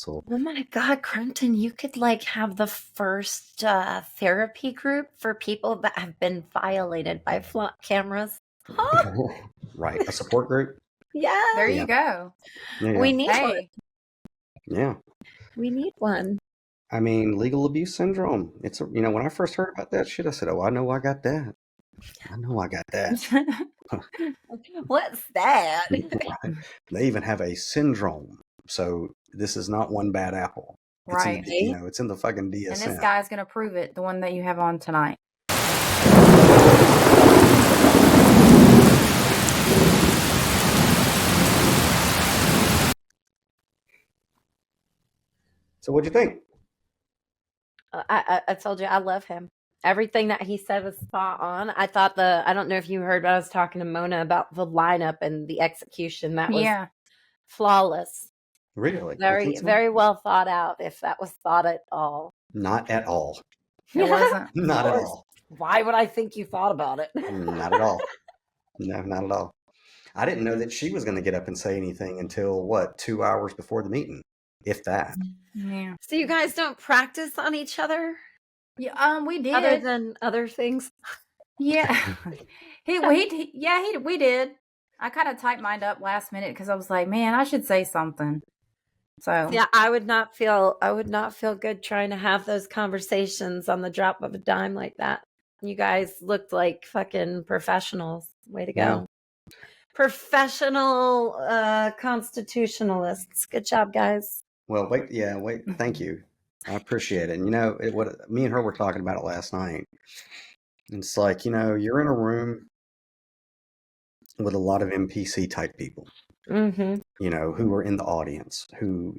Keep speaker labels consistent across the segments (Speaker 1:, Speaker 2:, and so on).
Speaker 1: council.
Speaker 2: Oh my God, Crenton, you could like have the first therapy group for people that have been violated by cameras. Huh?
Speaker 1: Right. A support group.
Speaker 2: Yeah.
Speaker 3: There
Speaker 1: Yeah.
Speaker 3: you go.
Speaker 1: Yeah.
Speaker 2: We need one.
Speaker 3: Hey,
Speaker 1: Yeah.
Speaker 2: We need one.
Speaker 1: I mean, legal abuse syndrome. It's when I first heard about that shit, I said, "Oh, I know I got that. I know I got that."
Speaker 2: What's that?
Speaker 1: Right. They even have a syndrome. So this is not one bad apple. It's in,
Speaker 3: right.
Speaker 1: it's in the fucking
Speaker 3: And this
Speaker 1: DSM.
Speaker 3: guy's going to prove it, the one that you have on tonight.
Speaker 1: So what'd you think?
Speaker 2: I told you I love him. Everything that he said was spot on. I thought I don't know if you heard, but I was talking to Mona about the lineup and the execution. That was flawless.
Speaker 1: Really?
Speaker 2: Very, very well thought out, if that was thought at all.
Speaker 1: Not at all.
Speaker 3: It wasn't.
Speaker 1: Not at all.
Speaker 2: Why would I think you thought about it?
Speaker 1: Not at all. No, not at all. I didn't know that she was going to get up and say anything until 2 hours before the meeting, if that.
Speaker 3: Yeah.
Speaker 2: So you guys don't practice on each other?
Speaker 3: Yeah, we did.
Speaker 2: Other than other things?
Speaker 3: Yeah. we did. I kind of typed mine up last minute because I was like, man, I should say something. So
Speaker 2: yeah, I would not feel good trying to have those conversations on the drop of a dime like that. You guys looked like fucking professionals. Way to go.
Speaker 1: Yeah.
Speaker 2: Professional constitutionalists. Good job, guys.
Speaker 1: Well, wait. Thank you. I appreciate it. And what me and her were talking about it last night. It's like, you're in a room with a lot of NPC type people,
Speaker 2: Mm-hmm.
Speaker 1: who are in the audience, who,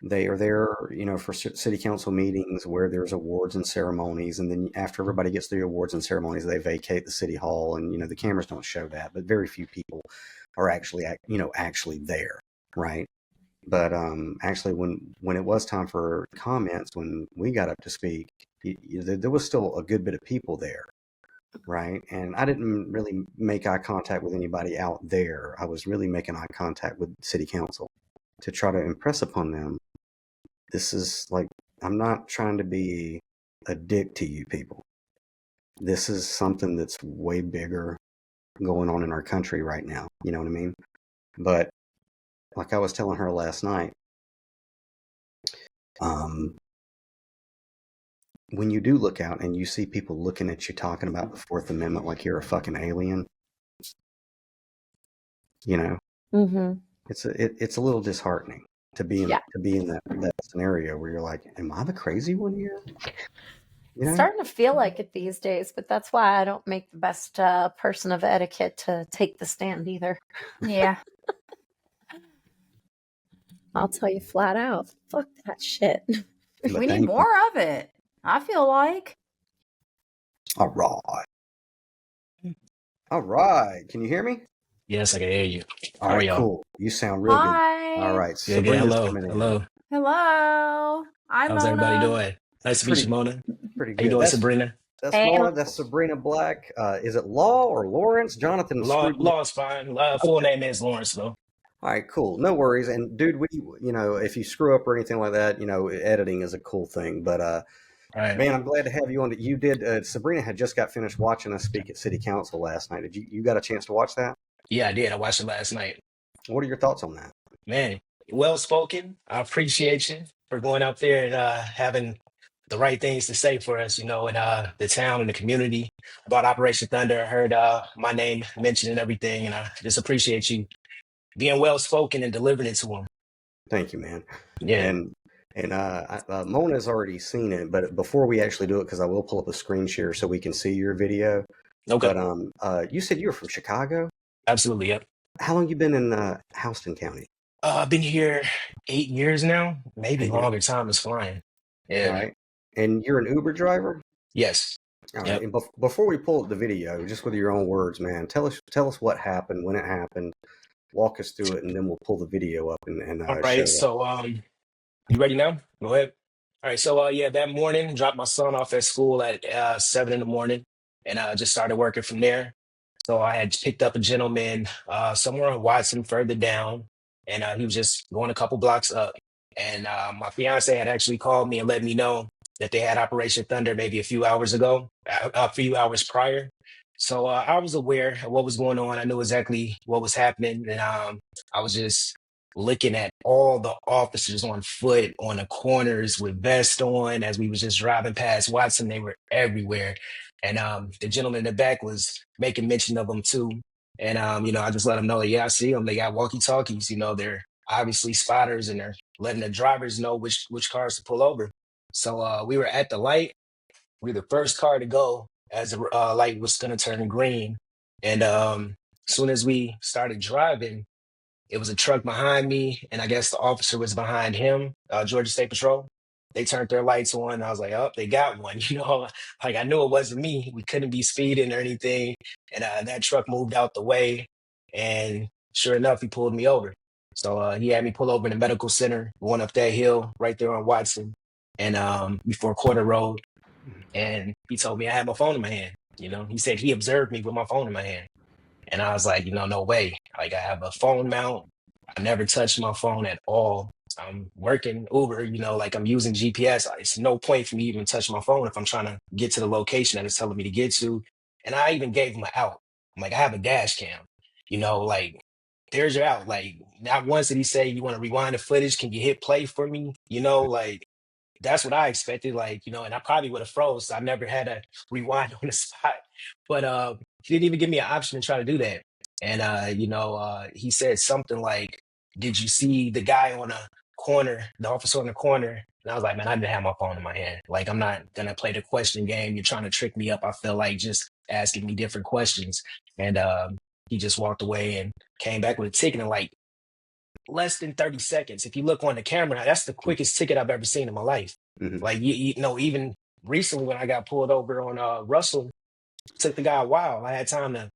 Speaker 1: they are there, for city council meetings where there's awards and ceremonies. And then after everybody gets through awards and ceremonies, they vacate the city hall. And, the cameras don't show that, but very few people are actually there. Right. But actually, when it was time for comments, when we got up to speak, there was still a good bit of people there, right? And I didn't really make eye contact with anybody out there. I was really making eye contact with city council to try to impress upon them. This is like, I'm not trying to be a dick to you people. This is something that's way bigger going on in our country right now. You know what I mean? But like I was telling her last night, when you do look out and you see people looking at you talking about the Fourth Amendment like you're a fucking alien,
Speaker 2: Mm-hmm.
Speaker 1: it's a little disheartening to be in that scenario where you're like, am I the crazy one here?
Speaker 2: Starting to feel like it these days, but that's why I don't make the best person of etiquette to take the stand either.
Speaker 3: Yeah.
Speaker 2: I'll tell you flat out, fuck that shit.
Speaker 3: We need more of it, I feel like.
Speaker 1: All right. Can you hear me?
Speaker 4: Yes, I can hear you.
Speaker 1: All right, cool. You sound real good. All right.
Speaker 4: Yeah, hello.
Speaker 3: I'm
Speaker 4: How's everybody doing? Nice to meet you, Mona.
Speaker 1: Pretty good.
Speaker 4: How you doing, Sabrina?
Speaker 1: That's Mona. That's Sabrina Black. Is it Law or Lawrence? Jonathan?
Speaker 4: Law is fine. Full name is Lawrence, though.
Speaker 1: All right, cool. No worries. And dude, if you screw up or anything like that, editing is a cool thing. But man, I'm glad to have you on. You did. Sabrina had just got finished watching us speak at City Council last night. Did you got a chance to watch that?
Speaker 4: Yeah, I did. I watched it last night.
Speaker 1: What are your thoughts on that?
Speaker 4: Man, well spoken. I appreciate you for going out there and having the right things to say for us, in the town and the community about Operation Thunder. I heard my name mentioned and everything, and I just appreciate you being well spoken and delivering it to them.
Speaker 1: Thank you, man.
Speaker 4: Yeah.
Speaker 1: And Mona's already seen it, but before we actually do it, because I will pull up a screen share so we can see your video.
Speaker 4: Okay.
Speaker 1: But you said you were from Chicago?
Speaker 4: Absolutely, yep.
Speaker 1: How long you been in Houston County?
Speaker 4: I've been here 8 years now, maybe longer. Time is flying. Yeah.
Speaker 1: All right. And you're an Uber driver?
Speaker 4: Yes.
Speaker 1: All right. And before we pull up the video, just with your own words, man, tell us what happened, when it happened. Walk us through it, and then we'll pull the video up and
Speaker 4: all right. So, you ready now? Go ahead. All right. So, that morning, dropped my son off at school at 7 in the morning, and just started working from there. So I had picked up a gentleman somewhere on Watson, further down, and he was just going a couple blocks up. And my fiance had actually called me and let me know that they had Operation Thunder maybe a few hours ago, a few hours prior. So I was aware of what was going on. I knew exactly what was happening. And I was just looking at all the officers on foot on the corners with vests on as we was just driving past Watson. They were everywhere. And the gentleman in the back was making mention of them too. And, I just let them know, yeah, I see them. They got walkie-talkies, they're obviously spotters, and they're letting the drivers know which cars to pull over. So we were at the light. We were the first car to go as the light was going to turn green. And as soon as we started driving, it was a truck behind me, and I guess the officer was behind him, Georgia State Patrol. They turned their lights on. And I was like, oh, they got one. Like I knew it wasn't me. We couldn't be speeding or anything. And that truck moved out the way. And sure enough, he pulled me over. So he had me pull over in the medical center, going up that hill right there on Watson and before Quarter Road. And he told me I had my phone in my hand. He said he observed me with my phone in my hand. And I was like, no way. Like I have a phone mount. I never touched my phone at all. I'm working Uber, like I'm using GPS. It's no point for me even touching my phone if I'm trying to get to the location that it's telling me to get to. And I even gave him an out. I'm like, I have a dash cam, like there's your out. Like not once did he say, you want to rewind the footage? Can you hit play for me? Like that's what I expected, and I probably would have froze. So I never had to rewind on the spot. But he didn't even give me an option to try to do that. And he said something like, "Did you see the guy on the corner, the officer on the corner?" And I was like, "Man, I didn't have my phone in my hand. Like, I'm not gonna play the question game. You're trying to trick me up." I feel like just asking me different questions. And he just walked away and came back with a ticket in like less than 30 seconds. If you look on the camera, that's the quickest ticket I've ever seen in my life.
Speaker 1: Mm-hmm.
Speaker 4: Like, even recently when I got pulled over on Russell, it took the guy a while. I had time to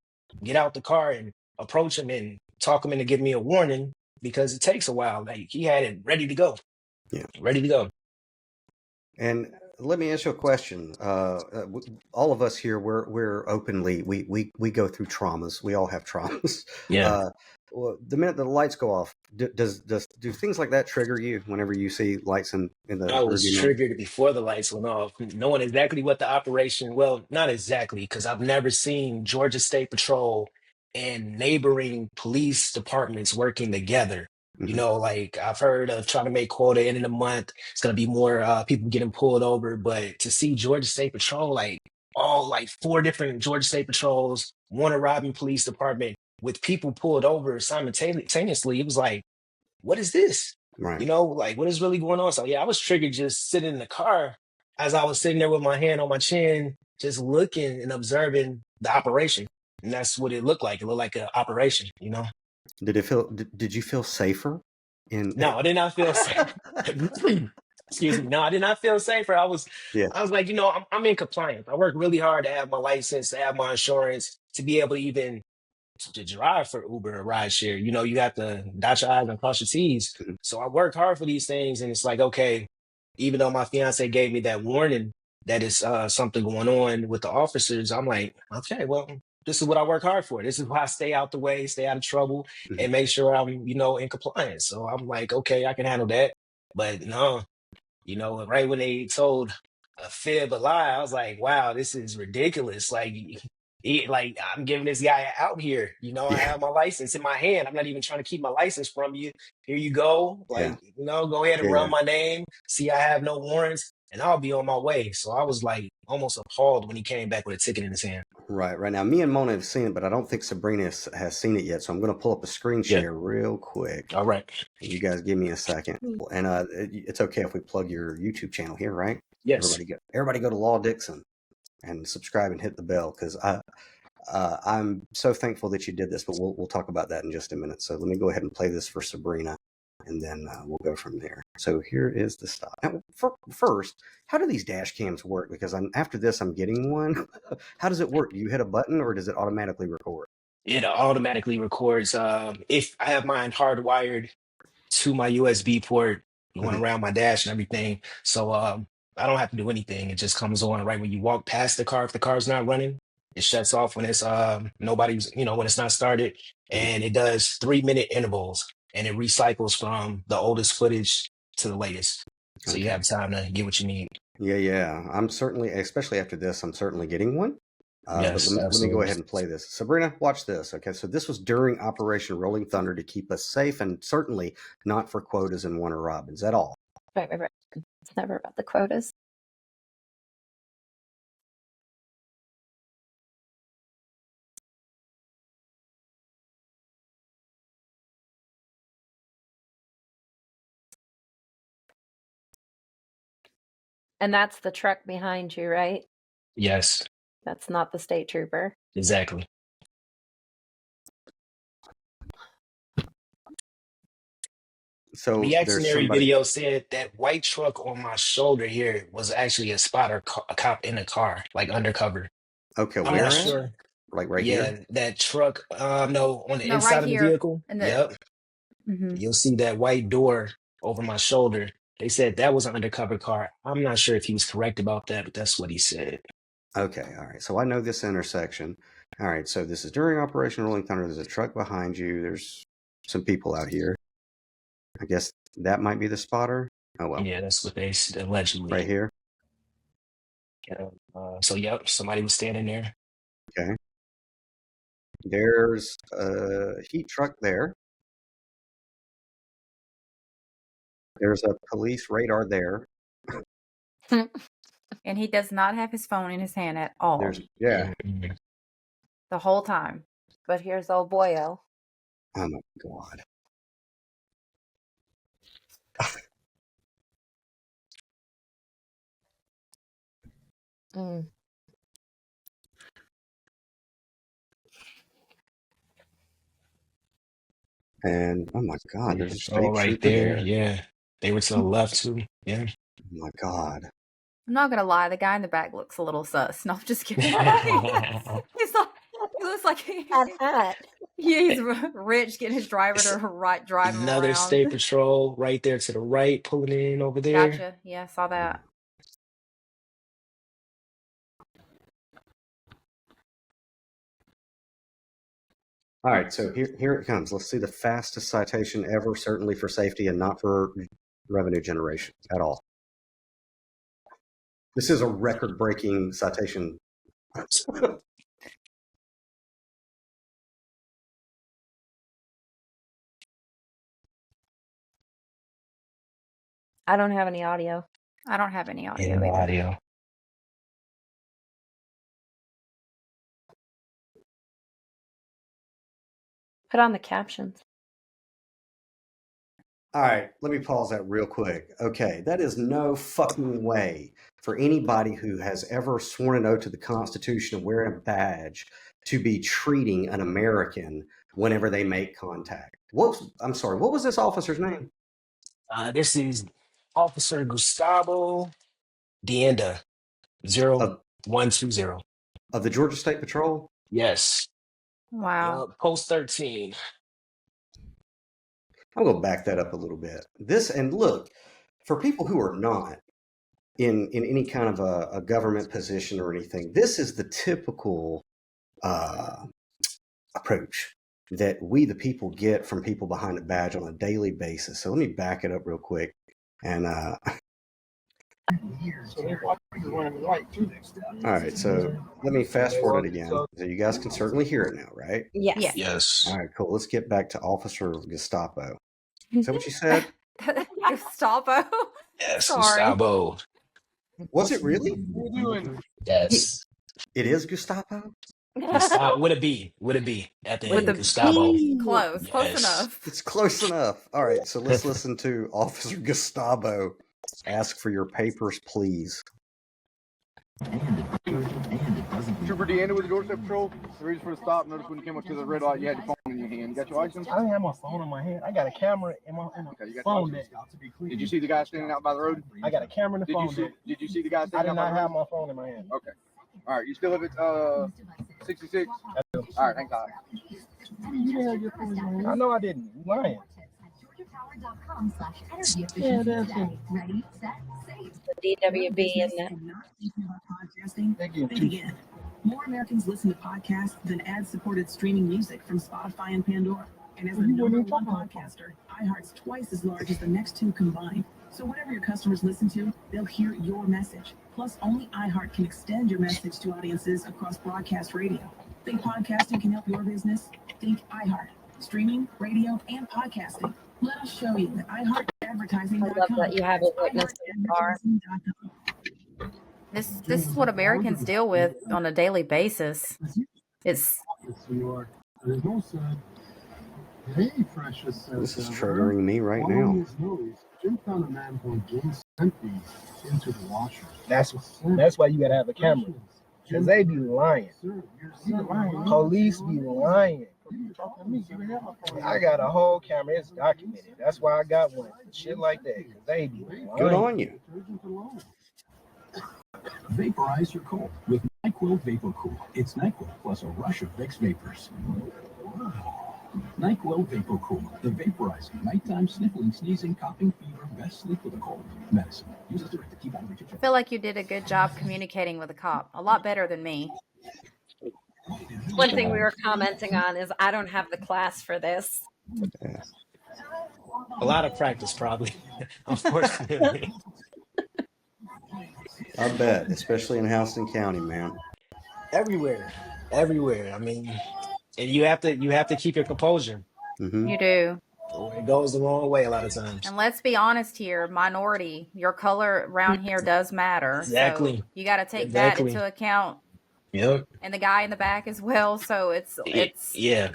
Speaker 4: get out the car and approach him and talk him into giving me a warning because it takes a while. Like, he had it ready to go.
Speaker 1: Yeah.
Speaker 4: Ready to go.
Speaker 1: And let me ask you a question. All of us here, we're openly, we go through traumas. We all have traumas.
Speaker 4: Yeah.
Speaker 1: Well, the minute the lights go off, do things like that trigger you whenever you see lights in the
Speaker 4: I was
Speaker 1: rearview mirror?
Speaker 4: triggered before the lights went off, knowing exactly what the operation, well, not exactly, because I've never seen Georgia State Patrol and neighboring police departments working together.
Speaker 1: Mm-hmm.
Speaker 4: Like I've heard of trying to make quota end of the month. It's going to be more people getting pulled over. But to see Georgia State Patrol, like all like 4 different Georgia State Patrols, one arriving police department with people pulled over simultaneously, it was like, what is this?
Speaker 1: Right.
Speaker 4: Like what is really going on? So yeah, I was triggered just sitting in the car as I was sitting there with my hand on my chin, just looking and observing the operation. And that's what it looked like. It looked like an operation,
Speaker 1: Did you feel safer?
Speaker 4: No, I did not feel safe. Excuse me. No, I did not feel safer. I was like, I'm in compliance. I work really hard to have my license, to have my insurance, to be able to even to drive for Uber or rideshare. You got to dot your I's and cross your T's.
Speaker 1: Mm-hmm.
Speaker 4: So I work hard for these things, and it's like, okay, even though my fiance gave me that warning that is something going on with the officers, I'm like, okay, well, this is what I work hard for. This is why I stay out the way, stay out of trouble,
Speaker 1: Mm-hmm.
Speaker 4: and make sure I'm, in compliance. So I'm like, okay, I can handle that. But no, right when they told a fib, a lie, I was like, wow, this is ridiculous. Like I'm giving this guy out here, I have my license in my hand. I'm not even trying to keep my license from you. Here you go. Like, go ahead and run my name. See, I have no warrants and I'll be on my way. So I was like almost appalled when he came back with a ticket in his hand.
Speaker 1: Right now, me and Mona have seen it, but I don't think Sabrina has seen it yet. So I'm going to pull up a screen share real quick.
Speaker 4: All right.
Speaker 1: You guys give me a second. And it's okay if we plug your YouTube channel here, right?
Speaker 4: Yes.
Speaker 1: Everybody go to Law Dixon and subscribe and hit the bell, because I'm so thankful that you did this, but we'll talk about that in just a minute. So let me go ahead and play this for Sabrina, and then we'll go from there. So here is the stop. Now, first, how do these dash cams work? Because after this, I'm getting one. How does it work? Do you hit a button, or does it automatically record?
Speaker 4: It automatically records. If I have mine hardwired to my USB port going around my dash and everything. So I don't have to do anything. It just comes on right when you walk past the car. If the car's not running, it shuts off when it's nobody's, when it's not started. And it does 3-minute intervals, and it recycles from the oldest footage to the latest. So you
Speaker 1: Okay.
Speaker 4: have time to get what you need.
Speaker 1: Yeah. I'm certainly, especially after this, I'm certainly getting one. But
Speaker 4: Yes,
Speaker 1: let me go
Speaker 4: absolutely.
Speaker 1: ahead and play this. Sabrina, watch this. Okay, so this was during Operation Rolling Thunder to keep us safe, and certainly not for quotas and Warner Robins at all.
Speaker 2: Right. It's never about the quotas. And that's the truck behind you, right?
Speaker 4: Yes,
Speaker 2: That's not the state trooper.
Speaker 4: exactly.
Speaker 1: So there's
Speaker 4: Reactionary
Speaker 1: somebody.
Speaker 4: video said that white truck on my shoulder here was actually a spotter, a cop in a car, like undercover.
Speaker 1: Okay,
Speaker 4: I'm not
Speaker 1: where at?
Speaker 4: sure.
Speaker 1: Like right
Speaker 4: Yeah,
Speaker 1: here?
Speaker 4: that truck. No, on the
Speaker 3: No, right
Speaker 4: inside of the
Speaker 3: here.
Speaker 4: vehicle.
Speaker 3: In the,
Speaker 4: Yep,
Speaker 3: Mhm.
Speaker 4: you'll see that white door over my shoulder. They said that was an undercover car. I'm not sure if he was correct about that, but that's what he said.
Speaker 1: Okay, all right. So I know this intersection. All right, so this is during Operation Rolling Thunder. There's a truck behind you. There's some people out here. I guess that might be the spotter. Oh well,
Speaker 4: Yeah, that's what they allegedly.
Speaker 1: right here.
Speaker 4: So yep, somebody was standing there.
Speaker 1: Okay. There's a heat truck there. There's a police radar there.
Speaker 3: And he does not have his phone in his hand at all.
Speaker 1: Yeah.
Speaker 4: Mhm.
Speaker 3: The whole time.
Speaker 2: But here's old boyo.
Speaker 1: Oh my God.
Speaker 2: Mm.
Speaker 1: And oh my God, there's a
Speaker 4: Oh,
Speaker 1: state
Speaker 4: right
Speaker 1: trooper
Speaker 4: there.
Speaker 1: there.
Speaker 4: Yeah, they were to the left too. Yeah.
Speaker 1: Oh my God.
Speaker 3: I'm not gonna lie, the guy in the back looks a little sus. No, I'm just kidding. He's like, he looks like
Speaker 2: That hat.
Speaker 3: he's rich, getting his driver to drive him
Speaker 4: Another
Speaker 3: around.
Speaker 4: state patrol right there to the right, pulling in over there.
Speaker 3: Gotcha. Yeah, saw that.
Speaker 1: All right, so here it comes. Let's see the fastest citation ever, certainly for safety and not for revenue generation at all. This is a record-breaking citation.
Speaker 2: I don't have any audio.
Speaker 3: I don't have any audio
Speaker 4: And the
Speaker 3: either.
Speaker 4: audio.
Speaker 2: Put on the captions.
Speaker 1: All right, let me pause that real quick. Okay, that is no fucking way for anybody who has ever sworn an oath to the Constitution and wearing a badge to be treating an American whenever they make contact. I'm sorry, what was this officer's name?
Speaker 4: This is Officer Gustavo Dienda, 0120.
Speaker 1: Of the Georgia State Patrol?
Speaker 4: Yes.
Speaker 3: Wow.
Speaker 4: Post 13.
Speaker 1: I'm going to back that up a little bit. This, and look, for people who are not in any kind of a government position or anything, this is the typical approach that we, the people, get from people behind a badge on a daily basis. So let me back it up real quick. And all right, so let me fast forward it again. So you guys can certainly hear it now, right?
Speaker 2: Yes.
Speaker 3: Yes.
Speaker 4: Yes.
Speaker 1: All right, cool. Let's get back to Officer Gestapo. Is that what you said?
Speaker 3: Gestapo?
Speaker 4: Yes,
Speaker 3: Sorry.
Speaker 4: Gustavo.
Speaker 1: Was it really?
Speaker 5: What are you doing?
Speaker 4: Yes.
Speaker 1: It is Gestapo?
Speaker 4: Would it be at the
Speaker 3: With
Speaker 4: end?
Speaker 3: the
Speaker 4: Gustavo.
Speaker 3: Close. Close
Speaker 4: Yes.
Speaker 3: enough.
Speaker 1: It's close enough. All right, so let's listen to Officer Gustavo. Ask for your papers, please.
Speaker 5: Trooper Deanna with the doorstep patrol. The reason for the stop, notice when you came up to the red light, you had your phone in your hand. You got your license?
Speaker 6: I didn't have my phone in my hand. I got a camera in my
Speaker 5: Okay, you got
Speaker 6: phone
Speaker 5: your
Speaker 6: deck.
Speaker 5: license. Did you see the guy standing out by the road?
Speaker 6: I got a camera in the phone deck.
Speaker 5: Did you see the guy
Speaker 6: I
Speaker 5: standing
Speaker 6: did
Speaker 5: out by
Speaker 6: not
Speaker 5: the
Speaker 6: have
Speaker 5: road?
Speaker 6: my phone in my hand.
Speaker 5: Okay. All right, you still live at 66? All right, thanks, God.
Speaker 6: You didn't have your phone in your hand. I know I didn't. You lying. Yeah, that's it.
Speaker 2: The DWB and that.
Speaker 6: Thank you.
Speaker 7: Think again. More Americans listen to podcasts than ad-supported streaming music from Spotify and Pandora. And as the number one podcaster, iHeart's twice as large as the next two combined. So whatever your customers listen to, they'll hear your message. Plus, only iHeart can extend your message to audiences across broadcast radio. Think podcasting can help your business? Think iHeart. Streaming, radio, and podcasting. Let us show you at iHeartAdvertising.com.
Speaker 2: I love that you have a witness in the car.
Speaker 3: This is what Americans deal with on a daily basis. It's
Speaker 1: This is triggering me right now.
Speaker 6: Jim found a man who gained centipedes into the washer. That's why you gotta have a camera. Because they be lying. Police be lying. I got a whole camera. It's documented. That's why I got one. Shit like that. They be lying.
Speaker 1: Good on you.
Speaker 7: Vaporize your cold with NyQuil Vapor Cool. It's NyQuil plus a rush of Vicks vapors. NyQuil Vapor Cool, the vaporizing, nighttime sniffling, sneezing, coughing, fever, best sleep with a cold medicine. Use as directed. Keep out of reach.
Speaker 3: I feel like you did a good job communicating with a cop. A lot better than me.
Speaker 2: One thing we were commenting on is I don't have the class for this.
Speaker 4: A lot of practice, probably. Unfortunately.
Speaker 1: I bet, especially in Houston County, man.
Speaker 4: Everywhere. I mean, and you have to keep your composure.
Speaker 1: Mm-hmm.
Speaker 3: You do.
Speaker 4: It goes the wrong way a lot of times.
Speaker 3: And let's be honest here, minority, your color around here does matter.
Speaker 4: Exactly.
Speaker 3: So you got to take that into account.
Speaker 4: Yep.
Speaker 3: And the guy in the back as well. So it's
Speaker 4: yeah.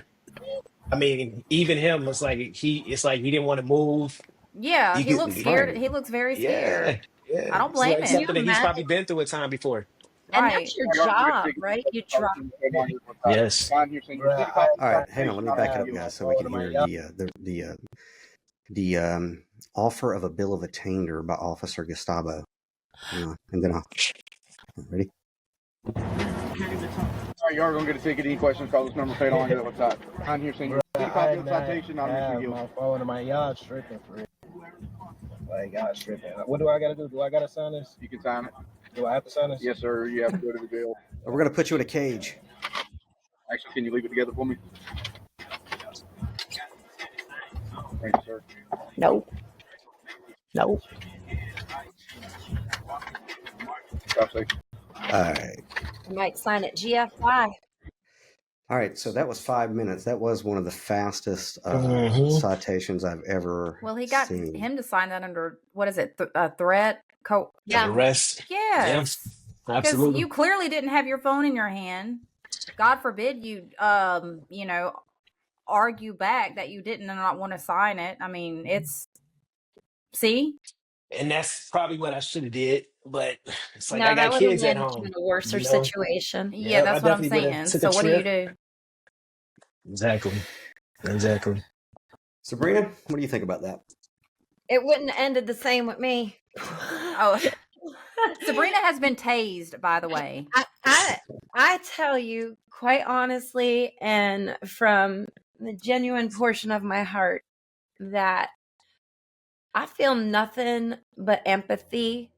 Speaker 4: I mean, even him, it's like he didn't want to move.
Speaker 3: Yeah, he looks scared. He looks very scared.
Speaker 4: Yeah.
Speaker 3: I don't blame him.
Speaker 4: Something that he's probably been through a time before.
Speaker 2: And that's your job, right? You drop.
Speaker 4: Yes.
Speaker 1: All right, hang on. Let me back it up, guys, so we can hear the offer of a bill of attainder by Officer Gustavo. And then I'll ready.
Speaker 5: All right, you are going to get a ticket. Any questions? Call this number. Pay it on. Get it website. I'm here saying get a copy of the citation. I'm here.
Speaker 6: My phone and my yard stripping for it. Like yard stripping. What do I got to do? Do I got to sign this?
Speaker 5: You can sign it.
Speaker 6: Do I have to sign this?
Speaker 5: Yes, sir. You have to go to the jail.
Speaker 1: We're going to put you in a cage.
Speaker 5: Actually, can you leave it together for me? Thank you, sir.
Speaker 2: Nope.
Speaker 5: Stop safe.
Speaker 1: All right.
Speaker 2: I might sign it GFY.
Speaker 1: All right, so that was 5 minutes. That was one of the fastest citations I've ever
Speaker 3: Well, he got
Speaker 1: seen.
Speaker 3: him to sign that under, what is it, threat?
Speaker 4: Arrest.
Speaker 3: Yes.
Speaker 4: Yeah, absolutely.
Speaker 3: Because you clearly didn't have your phone in your hand. God forbid you, argue back that you didn't and not want to sign it. I mean, see?
Speaker 4: And that's probably what I should have did, but it's like
Speaker 2: No,
Speaker 4: I got
Speaker 2: that
Speaker 4: kids
Speaker 2: would
Speaker 4: at
Speaker 2: have
Speaker 4: home.
Speaker 2: in a worse situation.
Speaker 3: Yeah, that's what I'm saying. So what do you do?
Speaker 4: Exactly.
Speaker 1: Sabrina, what do you think about that?
Speaker 2: It wouldn't have ended the same with me.
Speaker 3: Oh, Sabrina has been tased, by the way.
Speaker 2: I tell you, quite honestly, and from the genuine portion of my heart, that I feel nothing but empathy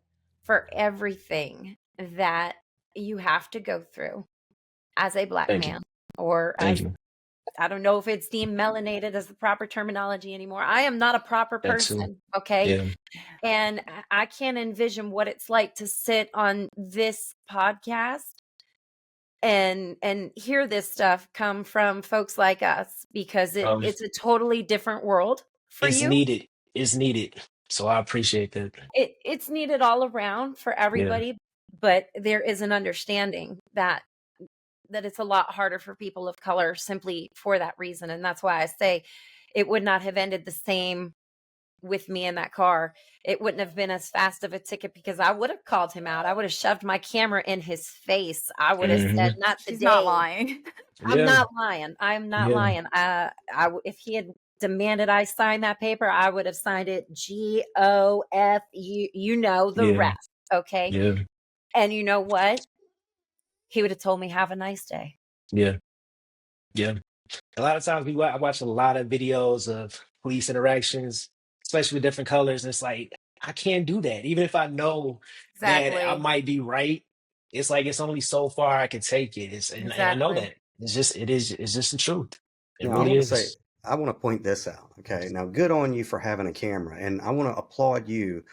Speaker 2: for everything that you have to go through as a Black man, or I don't know if it's deemed melanated as the proper terminology anymore. I am not a proper person, okay?
Speaker 4: Yeah.
Speaker 2: And I can't envision what it's like to sit on this podcast and hear this stuff come from folks like us, because it's a totally different world for you.
Speaker 4: It's needed. So I appreciate that.
Speaker 2: It's needed all around for everybody, but there is an understanding that it's a lot harder for people of color simply for that reason. And that's why I say it would not have ended the same with me in that car. It wouldn't have been as fast of a ticket, because I would have called him out. I would have shoved my camera in his face. I would have said, not today.
Speaker 3: She's not lying.
Speaker 2: I'm not lying. I'm not lying. If he had demanded I sign that paper, I would have signed it GOF. You know the rest. Okay.
Speaker 4: Yeah.
Speaker 2: And you know what? He would have told me, have a nice day.
Speaker 4: Yeah. A lot of times I watch a lot of videos of police interactions, especially with different colors. And it's like, I can't do that. Even if I know that I might be right, it's like, it's only so far I can take it. And I know that. It's just the truth. It really is.
Speaker 1: I want to point this out. Okay. Now, good on you for having a camera. And I want to applaud you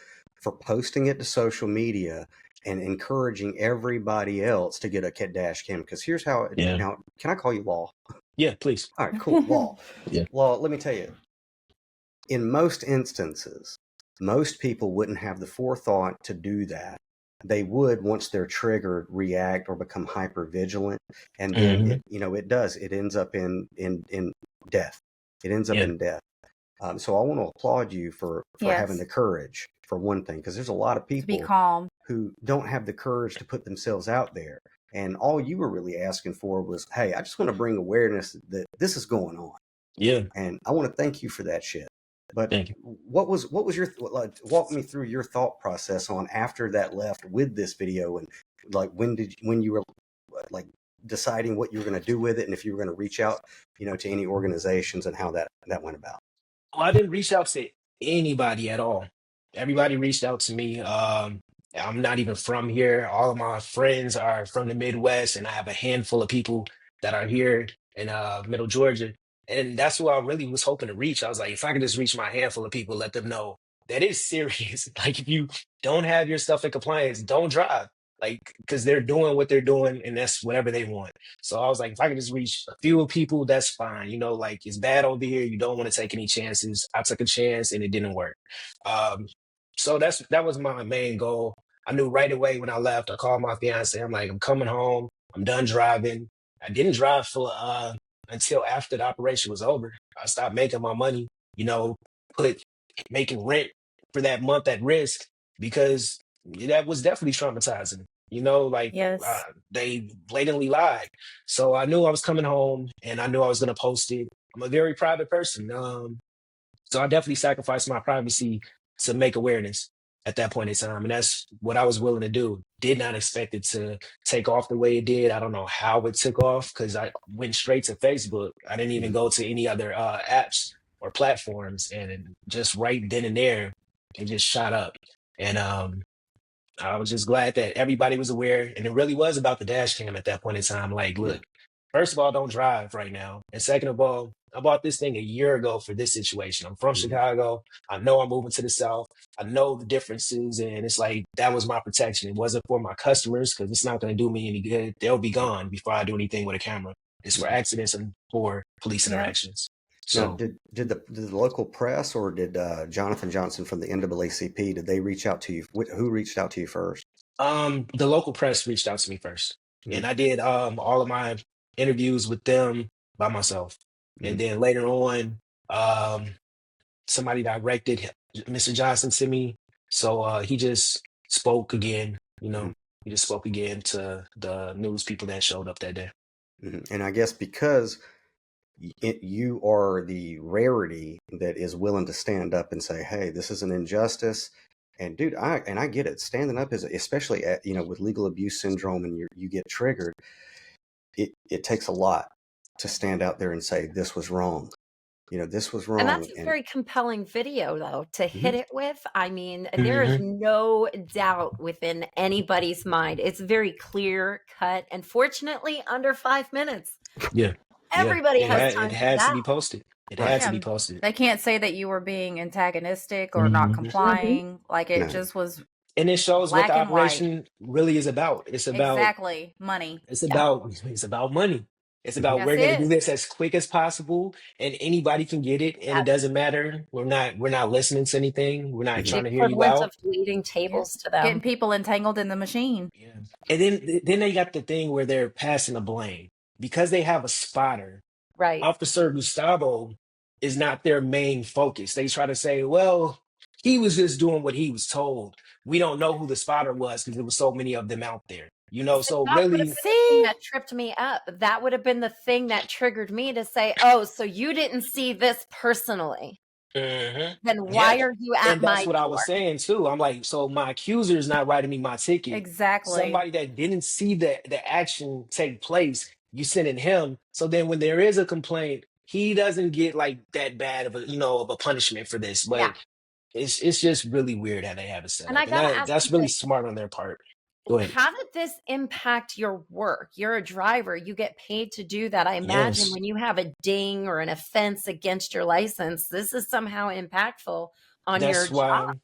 Speaker 1: for posting it to social media and encouraging everybody else to get a dash cam. Because here's how it,
Speaker 4: Yeah.
Speaker 1: now, can I call you Law?
Speaker 4: Yeah, please.
Speaker 1: All right, cool. Law.
Speaker 4: Yeah.
Speaker 1: Law, let me tell you, in most instances, most people wouldn't have the forethought to do that. They would, once they're triggered, react or become hyper vigilant, and then it ends up in death. It ends up in death. So I want to applaud you for having the courage, for one thing, because there's a lot of people
Speaker 3: be calm
Speaker 1: who don't have the courage to put themselves out there. And all you were really asking for was, hey, I just want to bring awareness that this is going on.
Speaker 4: Yeah.
Speaker 1: And I want to thank you for that shit. But
Speaker 4: Thank you.
Speaker 1: what was your walk me through your thought process on after that left with this video, and like when you were like deciding what you were going to do with it, and if you were going to reach out, to any organizations, and how that went about?
Speaker 4: Well, I didn't reach out to anybody at all. Everybody reached out to me. I'm not even from here. All of my friends are from the Midwest, and I have a handful of people that are here in Middle Georgia. And that's who I really was hoping to reach. I was like, if I could just reach my handful of people, let them know that is serious. Like, if you don't have your stuff in compliance, don't drive. Like, because they're doing what they're doing, and that's whatever they want. So I was like, if I could just reach a few people, that's fine. Like, it's bad over here. You don't want to take any chances. I took a chance and it didn't work. So that was my main goal. I knew right away when I left. I called my fiance. I'm like, I'm coming home. I'm done driving. I didn't drive for until after the operation was over. I stopped making my money, put making rent for that month at risk, because that was definitely traumatizing.
Speaker 2: Yes.
Speaker 4: They blatantly lied. So I knew I was coming home, and I knew I was going to post it. I'm a very private person. So I definitely sacrificed my privacy to make awareness at that point in time. And that's what I was willing to do. Did not expect it to take off the way it did. I don't know how it took off, because I went straight to Facebook. I didn't even go to any other apps or platforms. And just right then and there, it just shot up. And I was just glad that everybody was aware. And it really was about the dash cam at that point in time. Like, look, first of all, don't drive right now. And second of all, I bought this thing a year ago for this situation. I'm from Chicago. I know I'm moving to the South. I know the differences. And it's like, that was my protection. It wasn't for my customers, because it's not going to do me any good. They'll be gone before I do anything with a camera. It's for accidents and for police interactions. So
Speaker 1: now, did the local press, or did Jonathan Johnson from the NAACP, did they reach out to you? Who reached out to you first?
Speaker 4: The local press reached out to me first. And I did all of my interviews with them by myself. And then later on, somebody directed Mr. Johnson to me. So he just spoke again, he just spoke again to the news people that showed up that day.
Speaker 1: And I guess because you are the rarity that is willing to stand up and say, hey, this is an injustice. And dude, I get it. Standing up is, especially with legal abuse syndrome, and you get triggered. It takes a lot to stand out there and say, this was wrong. This was wrong.
Speaker 2: And that's a very compelling video, though, to hit it with. I mean, there is no doubt within anybody's mind. It's very clear cut, and fortunately, under 5 minutes.
Speaker 4: Yeah.
Speaker 2: Everybody has time.
Speaker 4: It has to be posted. It has to be posted.
Speaker 3: They can't say that you were being antagonistic or not complying. Like, it just was.
Speaker 4: And it shows what the operation really is about. It's about
Speaker 3: exactly money.
Speaker 4: It's about money. It's about, we're going to do this as quick as possible, and anybody can get it, and it doesn't matter. We're not listening to anything. We're not trying to hear you out.
Speaker 2: Of leading tables to them,
Speaker 3: getting people entangled in the machine.
Speaker 4: Yeah. And then they got the thing where they're passing the blame because they have a spotter.
Speaker 2: Right.
Speaker 4: Officer Gustavo is not their main focus. They try to say, well, he was just doing what he was told. We don't know who the spotter was because there were so many of them out there. So
Speaker 2: that
Speaker 4: really,
Speaker 2: would have been the thing that tripped me up. That would have been the thing that triggered me to say, "Oh, so you didn't see this personally? Then why are you at my?"
Speaker 4: That's what I was saying too. I'm like, so my accuser is not writing me my ticket.
Speaker 3: Exactly.
Speaker 4: Somebody that didn't see the action take place, you sending him. So then when there is a complaint, he doesn't get like that bad of a punishment for this. But it's just really weird how they have it set up. And that's really smart on their part. Go ahead.
Speaker 2: How did this impact your work? You're a driver. You get paid to do that. I imagine
Speaker 4: Yes.
Speaker 2: when you have a ding or an offense against your license, this is somehow impactful on your
Speaker 4: That's
Speaker 2: job.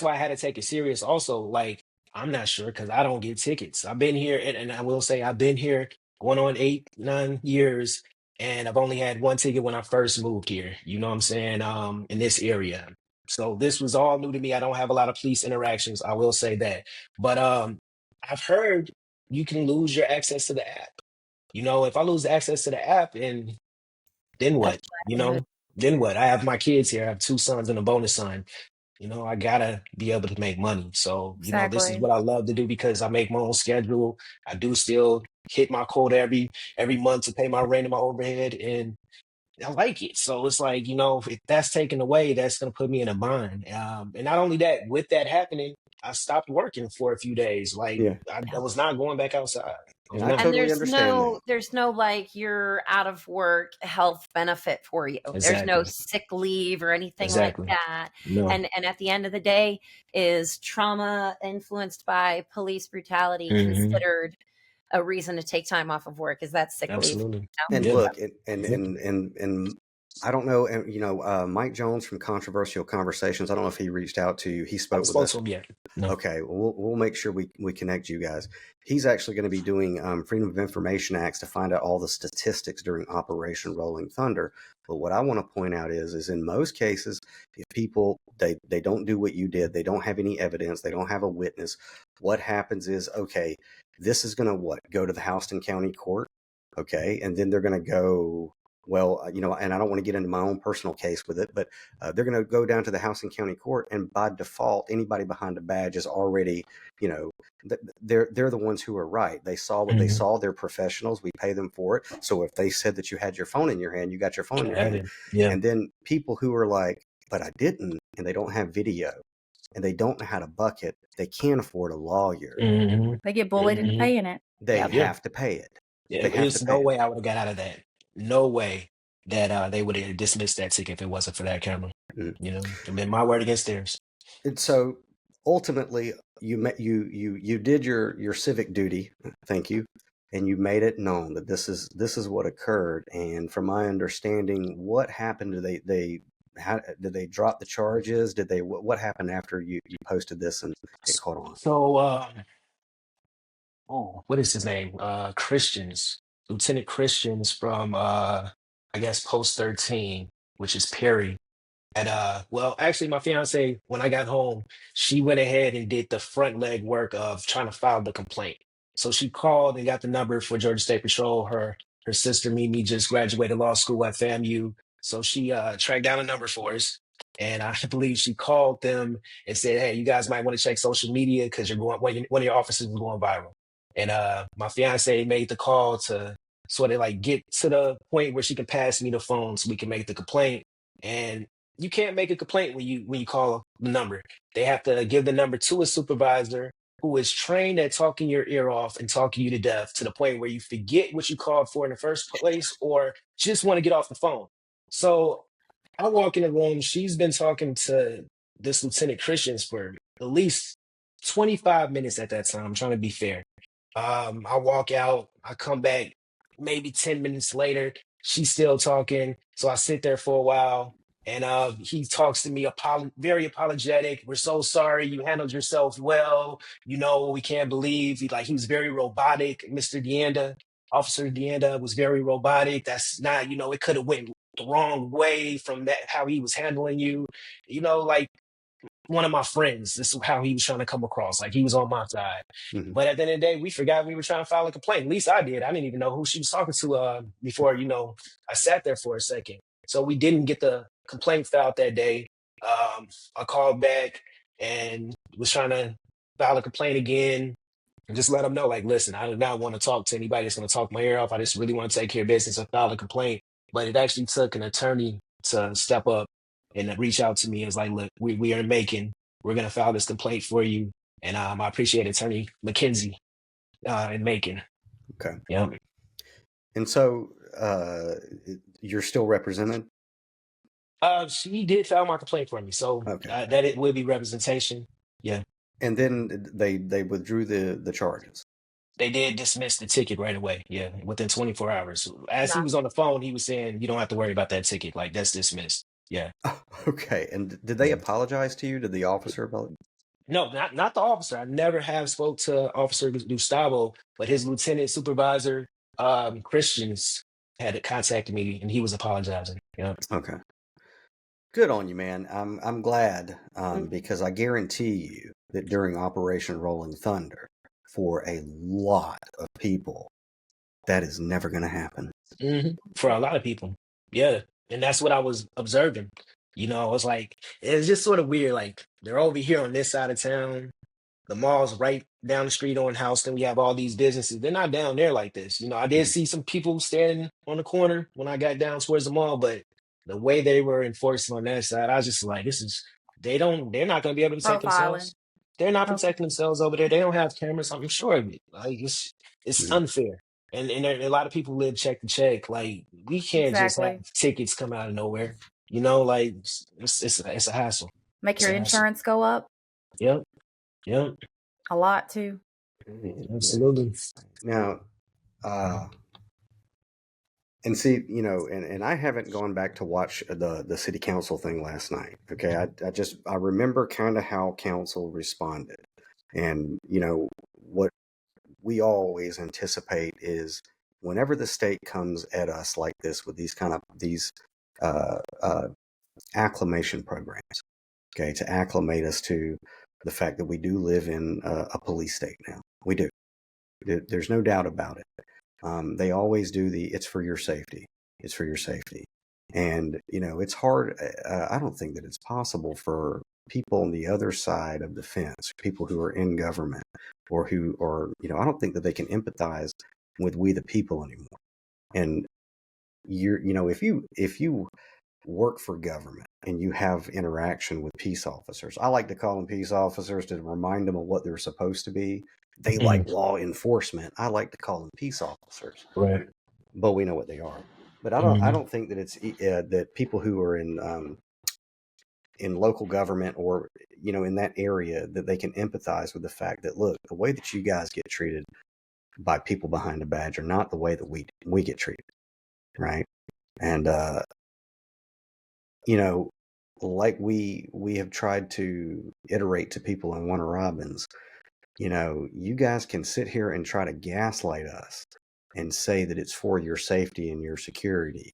Speaker 4: why I had to take it serious. Also, like, I'm not sure because I don't get tickets. I've been here, and I will say I've been here going on 8, 9 years, and I've only had one ticket when I first moved here. You know what I'm saying? In this area. So this was all new to me. I don't have a lot of police interactions. I will say that. But I've heard you can lose your access to the app. You know, if I lose access to the app, and then
Speaker 2: That's
Speaker 4: what? You
Speaker 2: livelihood.
Speaker 4: know, then what? I have my kids here. I have 2 sons and a bonus son. You know, I gotta be able to make money. So, you know, this is
Speaker 3: Exactly.
Speaker 4: what I love to do because I make my own schedule. I do still hit my quota every month to pay my rent and my overhead, and I like it. So it's like, you know, if that's taken away, that's gonna put me in a bind. And not only that, with that happening, I stopped working for a few days. Like
Speaker 1: Yeah.
Speaker 4: I was not going back outside. I was
Speaker 1: And I
Speaker 4: not.
Speaker 2: And
Speaker 1: totally understand that.
Speaker 2: there's no like you're out of work health benefit for you. There's no
Speaker 4: Exactly.
Speaker 2: sick leave or anything like
Speaker 4: Exactly.
Speaker 2: that.
Speaker 4: No.
Speaker 2: And at the end of the day, is trauma influenced by police brutality
Speaker 4: Hmm.
Speaker 2: considered a reason to take time off of work? Is that sick leave?
Speaker 4: Absolutely.
Speaker 2: No?
Speaker 1: And
Speaker 4: Yeah.
Speaker 1: look,
Speaker 4: Yeah.
Speaker 1: and I don't know, and Mike Jones from Controversial Conversations. I don't know if he reached out to you. He
Speaker 4: I
Speaker 1: spoke with
Speaker 4: spoke
Speaker 1: us.
Speaker 4: to him yet. No.
Speaker 1: Okay, well, we'll make sure we connect you guys. He's actually going to be doing Freedom of Information Acts to find out all the statistics during Operation Rolling Thunder. But what I want to point out is in most cases, if people they don't do what you did, they don't have any evidence, they don't have a witness. What happens is, okay, this is going to go to the Houston County Court, okay, and then they're going to go. Well, and I don't want to get into my own personal case with it, but they're going to go down to the Houston County Court, and by default, anybody behind a badge is already, they're the ones who are right. They saw what they saw. They're professionals. We pay them for it. So if they said that you had your phone in your hand, you got your phone in your hand.
Speaker 4: Yeah.
Speaker 1: And then people who are like, but I didn't, and they don't have video, and they don't know how to bucket, they can't afford a lawyer.
Speaker 4: Hmm.
Speaker 3: They get bullied into paying it.
Speaker 1: They
Speaker 2: Yep.
Speaker 1: have to pay it.
Speaker 4: Yeah,
Speaker 1: They have
Speaker 4: there's
Speaker 1: to
Speaker 4: no
Speaker 1: pay it.
Speaker 4: way I would have got out of that. No way that they would have dismissed that ticket if it wasn't for that camera.
Speaker 1: Mm.
Speaker 4: You know, I mean, my word against theirs.
Speaker 1: And so ultimately, you did your civic duty. Thank you. And you made it known that this is what occurred. And from my understanding, what happened? Did they drop the charges? What happened after you posted this and it caught on?
Speaker 4: So, what is his name? Lieutenant Christians from I guess Post 13, which is Perry. And well, actually, my fiance, when I got home, she went ahead and did the front leg work of trying to file the complaint. So she called and got the number for Georgia State Patrol. Her sister Mimi just graduated law school at FAMU, so she tracked down a number for us. And I believe she called them and said, "Hey, you guys might want to check social media because one of your officers is going viral." And my fiance made the call to sort of like get to the point where she can pass me the phone so we can make the complaint. And you can't make a complaint when you call the number. They have to give the number to a supervisor who is trained at talking your ear off and talking you to death to the point where you forget what you called for in the first place or just want to get off the phone. So I walk in the room. She's been talking to this Lieutenant Christians for at least 25 minutes at that time. I'm trying to be fair. I walk out, I come back maybe 10 minutes later. She's still talking. So I sit there for a while and he talks to me, very apologetic. "We're so sorry. You handled yourself well. You know, we can't believe." He was very robotic. Mr. Deanda, Officer Deanda was very robotic. That's not, it could have went the wrong way from that, how he was handling you. Like one of my friends. This is how he was trying to come across. Like he was on my side.
Speaker 1: Mhm.
Speaker 4: But at the end of the day, we forgot we were trying to file a complaint. At least I did. I didn't even know who she was talking to before, I sat there for a second. So we didn't get the complaint filed that day. I called back and was trying to file a complaint again and just let them know, like, listen, I do not want to talk to anybody that's going to talk my ear off. I just really want to take care of business and file a complaint. But it actually took an attorney to step up and reach out to me. It's like, look, we are in Macon. We're going to file this complaint for you. And I appreciate Attorney McKenzie in Macon.
Speaker 1: Okay.
Speaker 4: Yeah.
Speaker 1: And so you're still represented?
Speaker 4: She did file my complaint for me. So
Speaker 1: Okay.
Speaker 4: that it will be representation. Yeah.
Speaker 1: And then they withdrew the charges.
Speaker 4: They did dismiss the ticket right away. Yeah, within 24 hours. As he
Speaker 3: Nah.
Speaker 4: was on the phone, he was saying, "You don't have to worry about that ticket. Like that's dismissed." Yeah.
Speaker 1: Okay. And did they
Speaker 4: Yeah.
Speaker 1: apologize to you? Did the officer?
Speaker 4: No, not the officer. I never have spoke to Officer Gustavo, but his lieutenant supervisor, Christians, had contacted me, and he was apologizing. Yeah.
Speaker 1: Okay. Good on you, man. I'm glad
Speaker 2: Mm.
Speaker 1: because I guarantee you that during Operation Rolling Thunder, for a lot of people, that is never going to happen.
Speaker 4: For a lot of people, yeah, and that's what I was observing. I was like, it's just sort of weird. Like they're over here on this side of town. The mall's right down the street on Houston. We have all these businesses. They're not down there like this. I did see some people standing on the corner when I got down towards the mall, but the way they were enforcing on that side, I was just like, they're not going to be able to protect
Speaker 3: Profiling.
Speaker 4: themselves. They're not protecting themselves over there. They don't have cameras. I'm sure of it. Like it's
Speaker 1: Mhm.
Speaker 4: unfair. And a lot of people live check to check. Like we can't just
Speaker 3: Exactly.
Speaker 4: have tickets come out of nowhere. Like it's a hassle.
Speaker 3: Make
Speaker 4: It's
Speaker 3: your
Speaker 4: a hassle.
Speaker 3: insurance go up
Speaker 4: Yep.
Speaker 3: a lot too.
Speaker 4: Absolutely.
Speaker 1: Now, and see, and I haven't gone back to watch the city council thing last night. Okay, I remember kind of how council responded, and what we always anticipate is whenever the state comes at us like this with these uh, uh, acclimation programs, okay, to acclimate us to the fact that we do live in a police state now. We do. There's no doubt about it. They always do it's for your safety. It's for your safety. And, it's hard. I don't think that it's possible for people on the other side of the fence, people who are in government or I don't think that they can empathize with we the people anymore. And if you work for government and you have interaction with peace officers, I like to call them peace officers to remind them of what they're supposed to be. They like law enforcement. I like to call them peace officers,
Speaker 4: Right.
Speaker 1: but we know what they are. But I don't think that it's that people who are in local government or in that area that they can empathize with the fact that, look, the way that you guys get treated by people behind a badge are not the way that we get treated, right? And like we have tried to iterate to people in Warner Robins, you guys can sit here and try to gaslight us and say that it's for your safety and your security.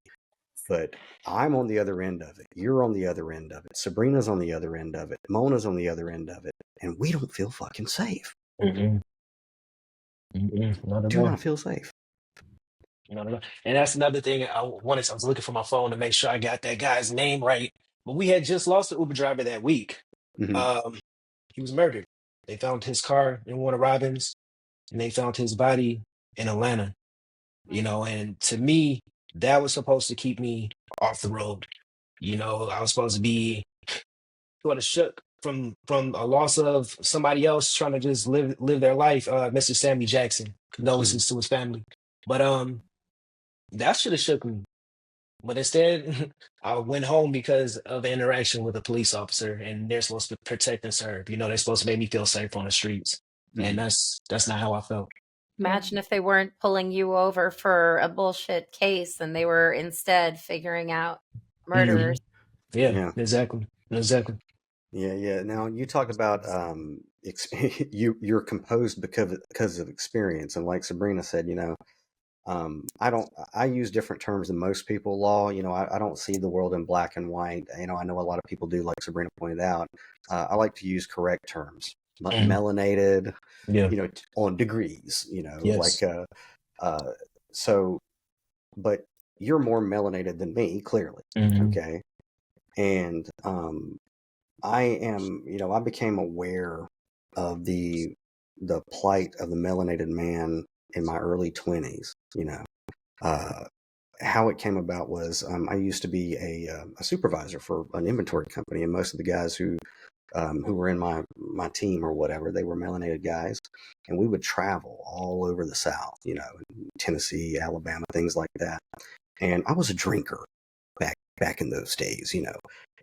Speaker 1: But I'm on the other end of it. You're on the other end of it. Sabrina's on the other end of it. Mona's on the other end of it. And we don't feel fucking safe.
Speaker 4: Not at
Speaker 1: Do
Speaker 4: all.
Speaker 1: not feel safe.
Speaker 4: Not at all. And that's another thing I was looking for my phone to make sure I got that guy's name right. But we had just lost the Uber driver that week.
Speaker 1: Mm-hmm.
Speaker 4: He was murdered. They found his car in Warner Robins, and they found his body in Atlanta. And to me, that was supposed to keep me off the road. I was supposed to be sort of shook from a loss of somebody else trying to just live their life. Mr. Sammy Jackson, condolences to his family. But that should have shook me. But instead, I went home because of the interaction with a police officer, and they're supposed to protect and serve. They're supposed to make me feel safe on the streets, and that's not how I felt.
Speaker 2: Imagine if they weren't pulling you over for a bullshit case and they were instead figuring out murderers.
Speaker 4: Yeah, exactly.
Speaker 1: Yeah. Now you talk about you're composed because of experience, and like Sabrina said, I use different terms than most people. Law, I don't see the world in black and white. I know a lot of people do, like Sabrina pointed out. I like to use correct terms, melanated, on degrees,
Speaker 4: Yes.
Speaker 1: like so. But you're more melanated than me, clearly. Okay, and I am, I became aware of the plight of the melanated man in my early 20s. How it came about was I used to be a supervisor for an inventory company, and most of the guys who were in my team or whatever, they were melanated guys, and we would travel all over the South, Tennessee, Alabama, things like that. And I was a drinker back back in those days,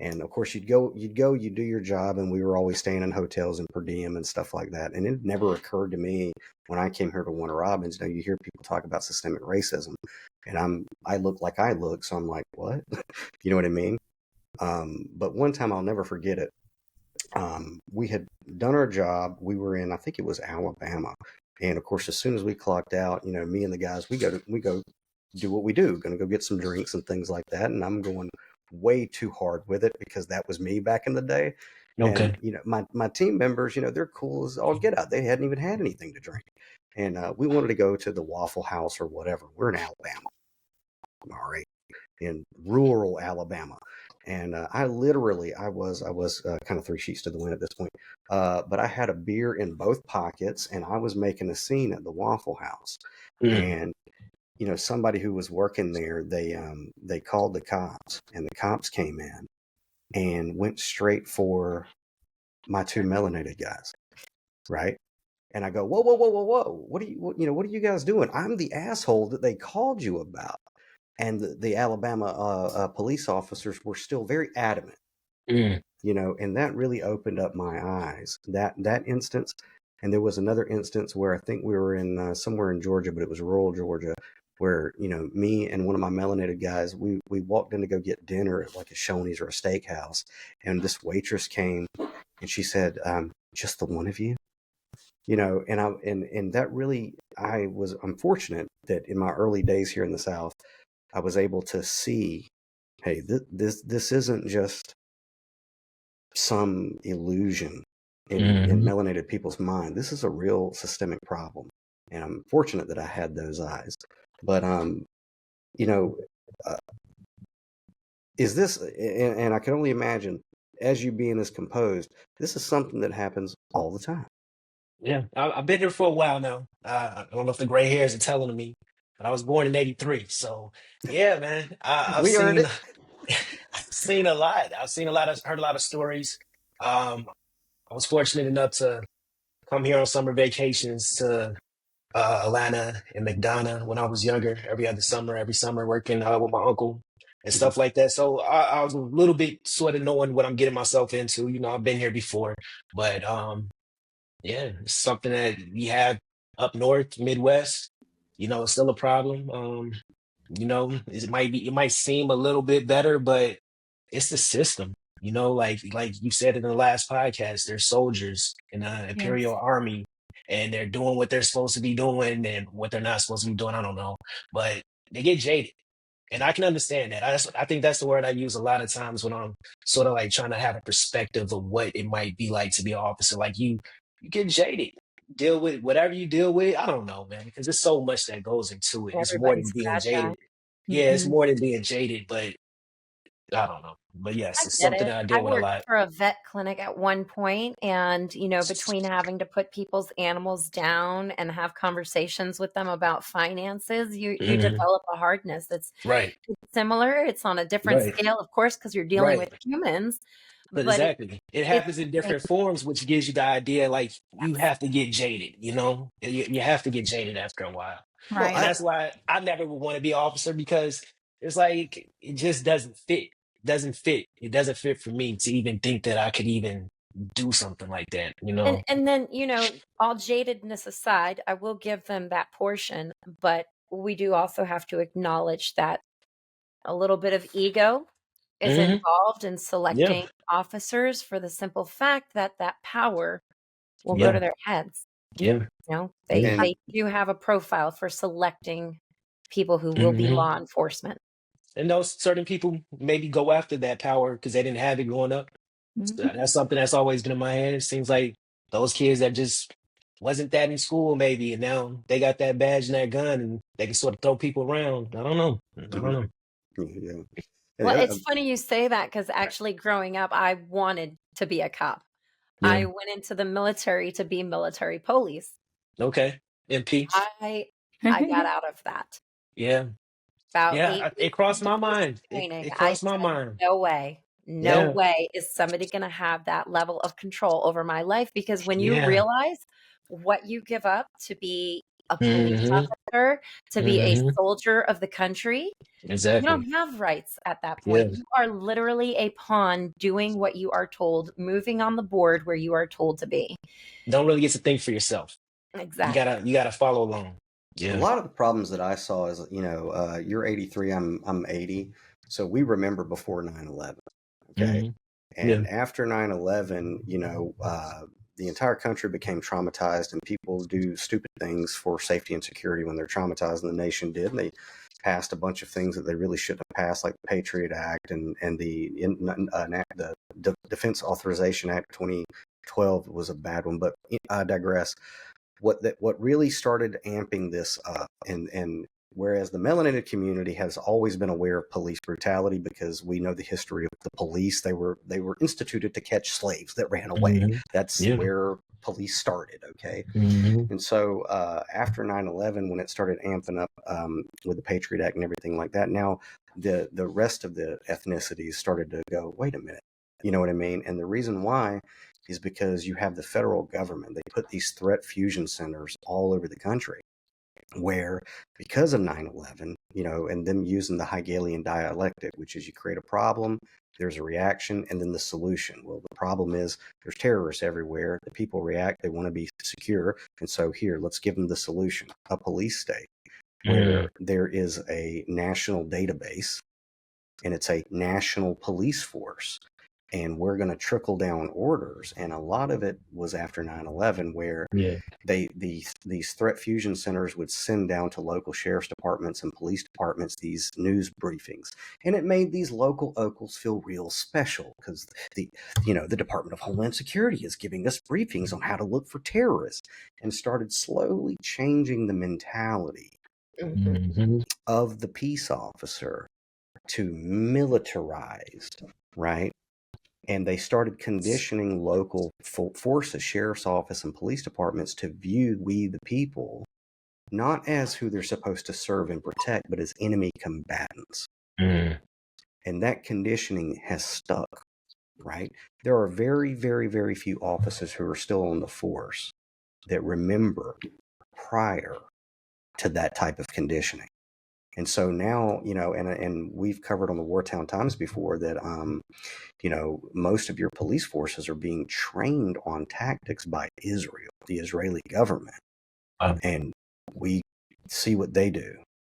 Speaker 1: And of course, you'd do your job, and we were always staying in hotels and per diem and stuff like that. And it never occurred to me when I came here to Warner Robins. You hear people talk about systemic racism, and I look like I look, so I'm like, what? You know what I mean? But one time I'll never forget it. We had done our job. We were in, I think it was Alabama, and of course, as soon as we clocked out, me and the guys, we go do what we do. Going to go get some drinks and things like that, and I'm going way too hard with it because that was me back in the day.
Speaker 4: Okay.
Speaker 1: And my team members, they're cool as all get out. They hadn't even had anything to drink, and we wanted to go to the Waffle House or whatever. We're in Alabama, all right, in rural Alabama. And I was kind of three sheets to the wind at this point. But I had a beer in both pockets, and I was making a scene at the Waffle House. And somebody who was working there, they called the cops, and the cops came in and went straight for my two melanated guys, right? And I go, whoa, whoa, whoa, whoa, whoa! What are you guys doing? I'm the asshole that they called you about. And the Alabama police officers were still very adamant, and that really opened up my eyes. That instance, and there was another instance where I think we were in somewhere in Georgia, but it was rural Georgia, where me and one of my melanated guys, we walked in to go get dinner at like a Shoney's or a steakhouse, and this waitress came, and she said, "Just the one of you." And that really, I'm fortunate that in my early days here in the South, I was able to see, hey, this isn't just some illusion in melanated people's mind. This is a real systemic problem, and I'm fortunate that I had those eyes. But is this? And I can only imagine, as you being as composed, this is something that happens all the time.
Speaker 4: Yeah, I've been here for a while now. I don't know if the gray hairs are telling me, but I was born in '83. So yeah, man, I've
Speaker 1: We earned
Speaker 4: seen
Speaker 1: it.
Speaker 4: I've seen a lot. Heard a lot of stories. I was fortunate enough to come here on summer vacations to Atlanta and McDonough when I was younger. Every summer working with my uncle and stuff like that. So I was a little bit sort of knowing what I'm getting myself into. I've been here before, but yeah, it's something that we have up north, Midwest. It's still a problem. It might seem a little bit better, but it's the system. Like you said in the last podcast, they're soldiers in the Imperial Army, and they're doing what they're supposed to be doing and what they're not supposed to be doing. I don't know, but they get jaded. And I can understand that. I think that's the word I use a lot of times when I'm sort of like trying to have a perspective of what it might be like to be an officer. Like you get jaded. Deal with whatever you deal with. I don't know, man, because there's so much that goes into it. It's more than
Speaker 2: Everybody's
Speaker 4: being
Speaker 2: fragile.
Speaker 4: jaded. Yeah, it's more than being jaded, but I don't know. But yes,
Speaker 2: I
Speaker 4: it's
Speaker 2: get
Speaker 4: something
Speaker 2: it.
Speaker 4: that I
Speaker 2: I
Speaker 4: deal with a
Speaker 2: worked
Speaker 4: lot.
Speaker 2: for a vet clinic at one point, and between having to put people's animals down and have conversations with them about finances, you develop a hardness that's
Speaker 4: Right,
Speaker 2: similar. It's on a different
Speaker 4: right,
Speaker 2: scale, of course, because you're dealing with
Speaker 4: right.
Speaker 2: humans,
Speaker 4: But
Speaker 2: but
Speaker 4: exactly, it
Speaker 2: it's
Speaker 4: happens in
Speaker 2: the same.
Speaker 4: different forms, which gives you the idea like you
Speaker 2: Yes.
Speaker 4: have to get jaded. You have to get jaded after a while.
Speaker 1: Well,
Speaker 4: And
Speaker 3: Right.
Speaker 4: that's why I never would want to be an officer because it's like it just doesn't fit. Doesn't fit. It doesn't fit for me to even think that I could even do something like that.
Speaker 2: And then, all jadedness aside, I will give them that portion, but we do also have to acknowledge that a little bit of ego is
Speaker 4: Hmm.
Speaker 2: involved in
Speaker 4: Yeah,
Speaker 2: selecting officers for the simple fact that that power will go to
Speaker 4: yeah,
Speaker 2: their heads.
Speaker 4: yeah,
Speaker 2: They
Speaker 4: yeah.
Speaker 1: and
Speaker 2: they do have a profile for selecting people who will be
Speaker 4: Hmm.
Speaker 2: law enforcement.
Speaker 4: And those certain people maybe go after that power because they didn't have it growing up. So
Speaker 3: Mhm.
Speaker 4: that's something that's always been in my head. It seems like those kids that just wasn't that in school, maybe, and now they got that badge and that gun, and they can sort of throw people around. I don't know. I don't
Speaker 1: mhm,
Speaker 4: know.
Speaker 1: yeah,
Speaker 2: Well,
Speaker 1: yeah,
Speaker 2: it's funny you say that because actually growing up, I wanted to be a cop.
Speaker 4: Yeah.
Speaker 2: I went into the military to be military police.
Speaker 4: Okay. MP.
Speaker 2: I got out of that.
Speaker 4: Yeah.
Speaker 2: About
Speaker 4: Yeah.
Speaker 2: 8
Speaker 4: It
Speaker 2: weeks
Speaker 4: crossed
Speaker 2: into
Speaker 4: my
Speaker 2: basic
Speaker 4: mind.
Speaker 2: training,
Speaker 4: It
Speaker 2: I
Speaker 4: crossed my
Speaker 2: said,
Speaker 4: mind.
Speaker 2: no
Speaker 4: Yeah.
Speaker 2: way is somebody gonna have that level of control over my life, because when you
Speaker 4: Yeah.
Speaker 2: realize what you give up to be a police officer, to be a soldier of the country.
Speaker 4: Exactly.
Speaker 2: You don't have rights at that
Speaker 4: Yeah.
Speaker 2: point. You are literally a pawn doing what you are told, moving on the board where you are told to be.
Speaker 4: Don't really get to think for yourself.
Speaker 2: Exactly.
Speaker 4: You gotta follow along.
Speaker 1: A
Speaker 4: Yeah.
Speaker 1: lot of the problems that I saw is, you're 83, I'm 80, so we remember before 9/11. Okay. And after 9/11, the entire country became traumatized, and people do stupid things for safety and security when they're traumatized, and the nation did. And they passed a bunch of things that they really shouldn't have passed, like the Patriot Act and the Defense Authorization Act 2012 was a bad one, but I digress. What really started amping this up, and whereas the melanated community has always been aware of police brutality because we know the history of the police. They were instituted to catch slaves that ran away. That's where police started. Okay. And so after 9/11, when it started amping up with the Patriot Act and everything like that, now the rest of the ethnicities started to go, wait a minute, you know what I mean? And the reason why is because you have the federal government. They put these threat fusion centers all over the country where, because of 9/11, and them using the Hegelian dialectic, which is you create a problem, there's a reaction, and then the solution. Well, the problem is there's terrorists everywhere. The people react. They want to be secure. And so here, let's give them the solution, a police state where there is a national database and it's a national police force. And we're going to trickle down orders. And a lot of it was after 9/11 where these threat fusion centers would send down to local sheriff's departments and police departments these news briefings. And it made these local ocals feel real special because the Department of Homeland Security is giving us briefings on how to look for terrorists, and started slowly changing the mentality of the peace officer to militarized, right? And they started conditioning local forces, sheriff's office and police departments to view we the people not as who they're supposed to serve and protect, but as enemy combatants. And that conditioning has stuck, right? There are very, very, very few officers who are still on the force that remember prior to that type of conditioning. And so now, and we've covered on the Wartown Times before that, most of your police forces are being trained on tactics by Israel, the Israeli government. And we see what they do.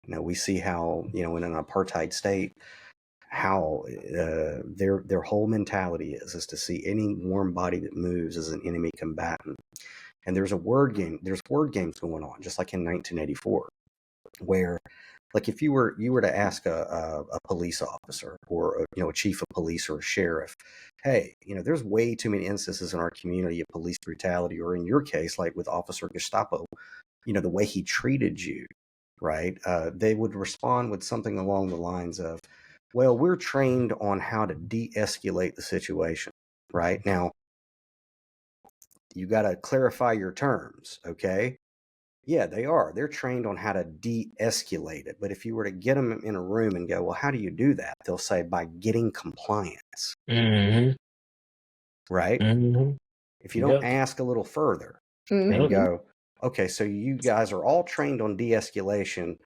Speaker 1: We see how, in an apartheid state, how their whole mentality is to see any warm body that moves as an enemy combatant. And there's word games going on, just like in 1984, where, like, if you were to ask a police officer or a chief of police or a sheriff, hey, there's way too many instances in our community of police brutality, or in your case, like with Officer Gestapo, the way he treated you, right? They would respond with something along the lines of, well, we're trained on how to de-escalate the situation, right? Now, you got to clarify your terms, okay? Yeah, they are. They're trained on how to de-escalate it. But if you were to get them in a room and go, well, how do you do that? They'll say, by getting compliance. Right? If you don't ask a little further and go, okay, so you guys are all trained on de-escalation,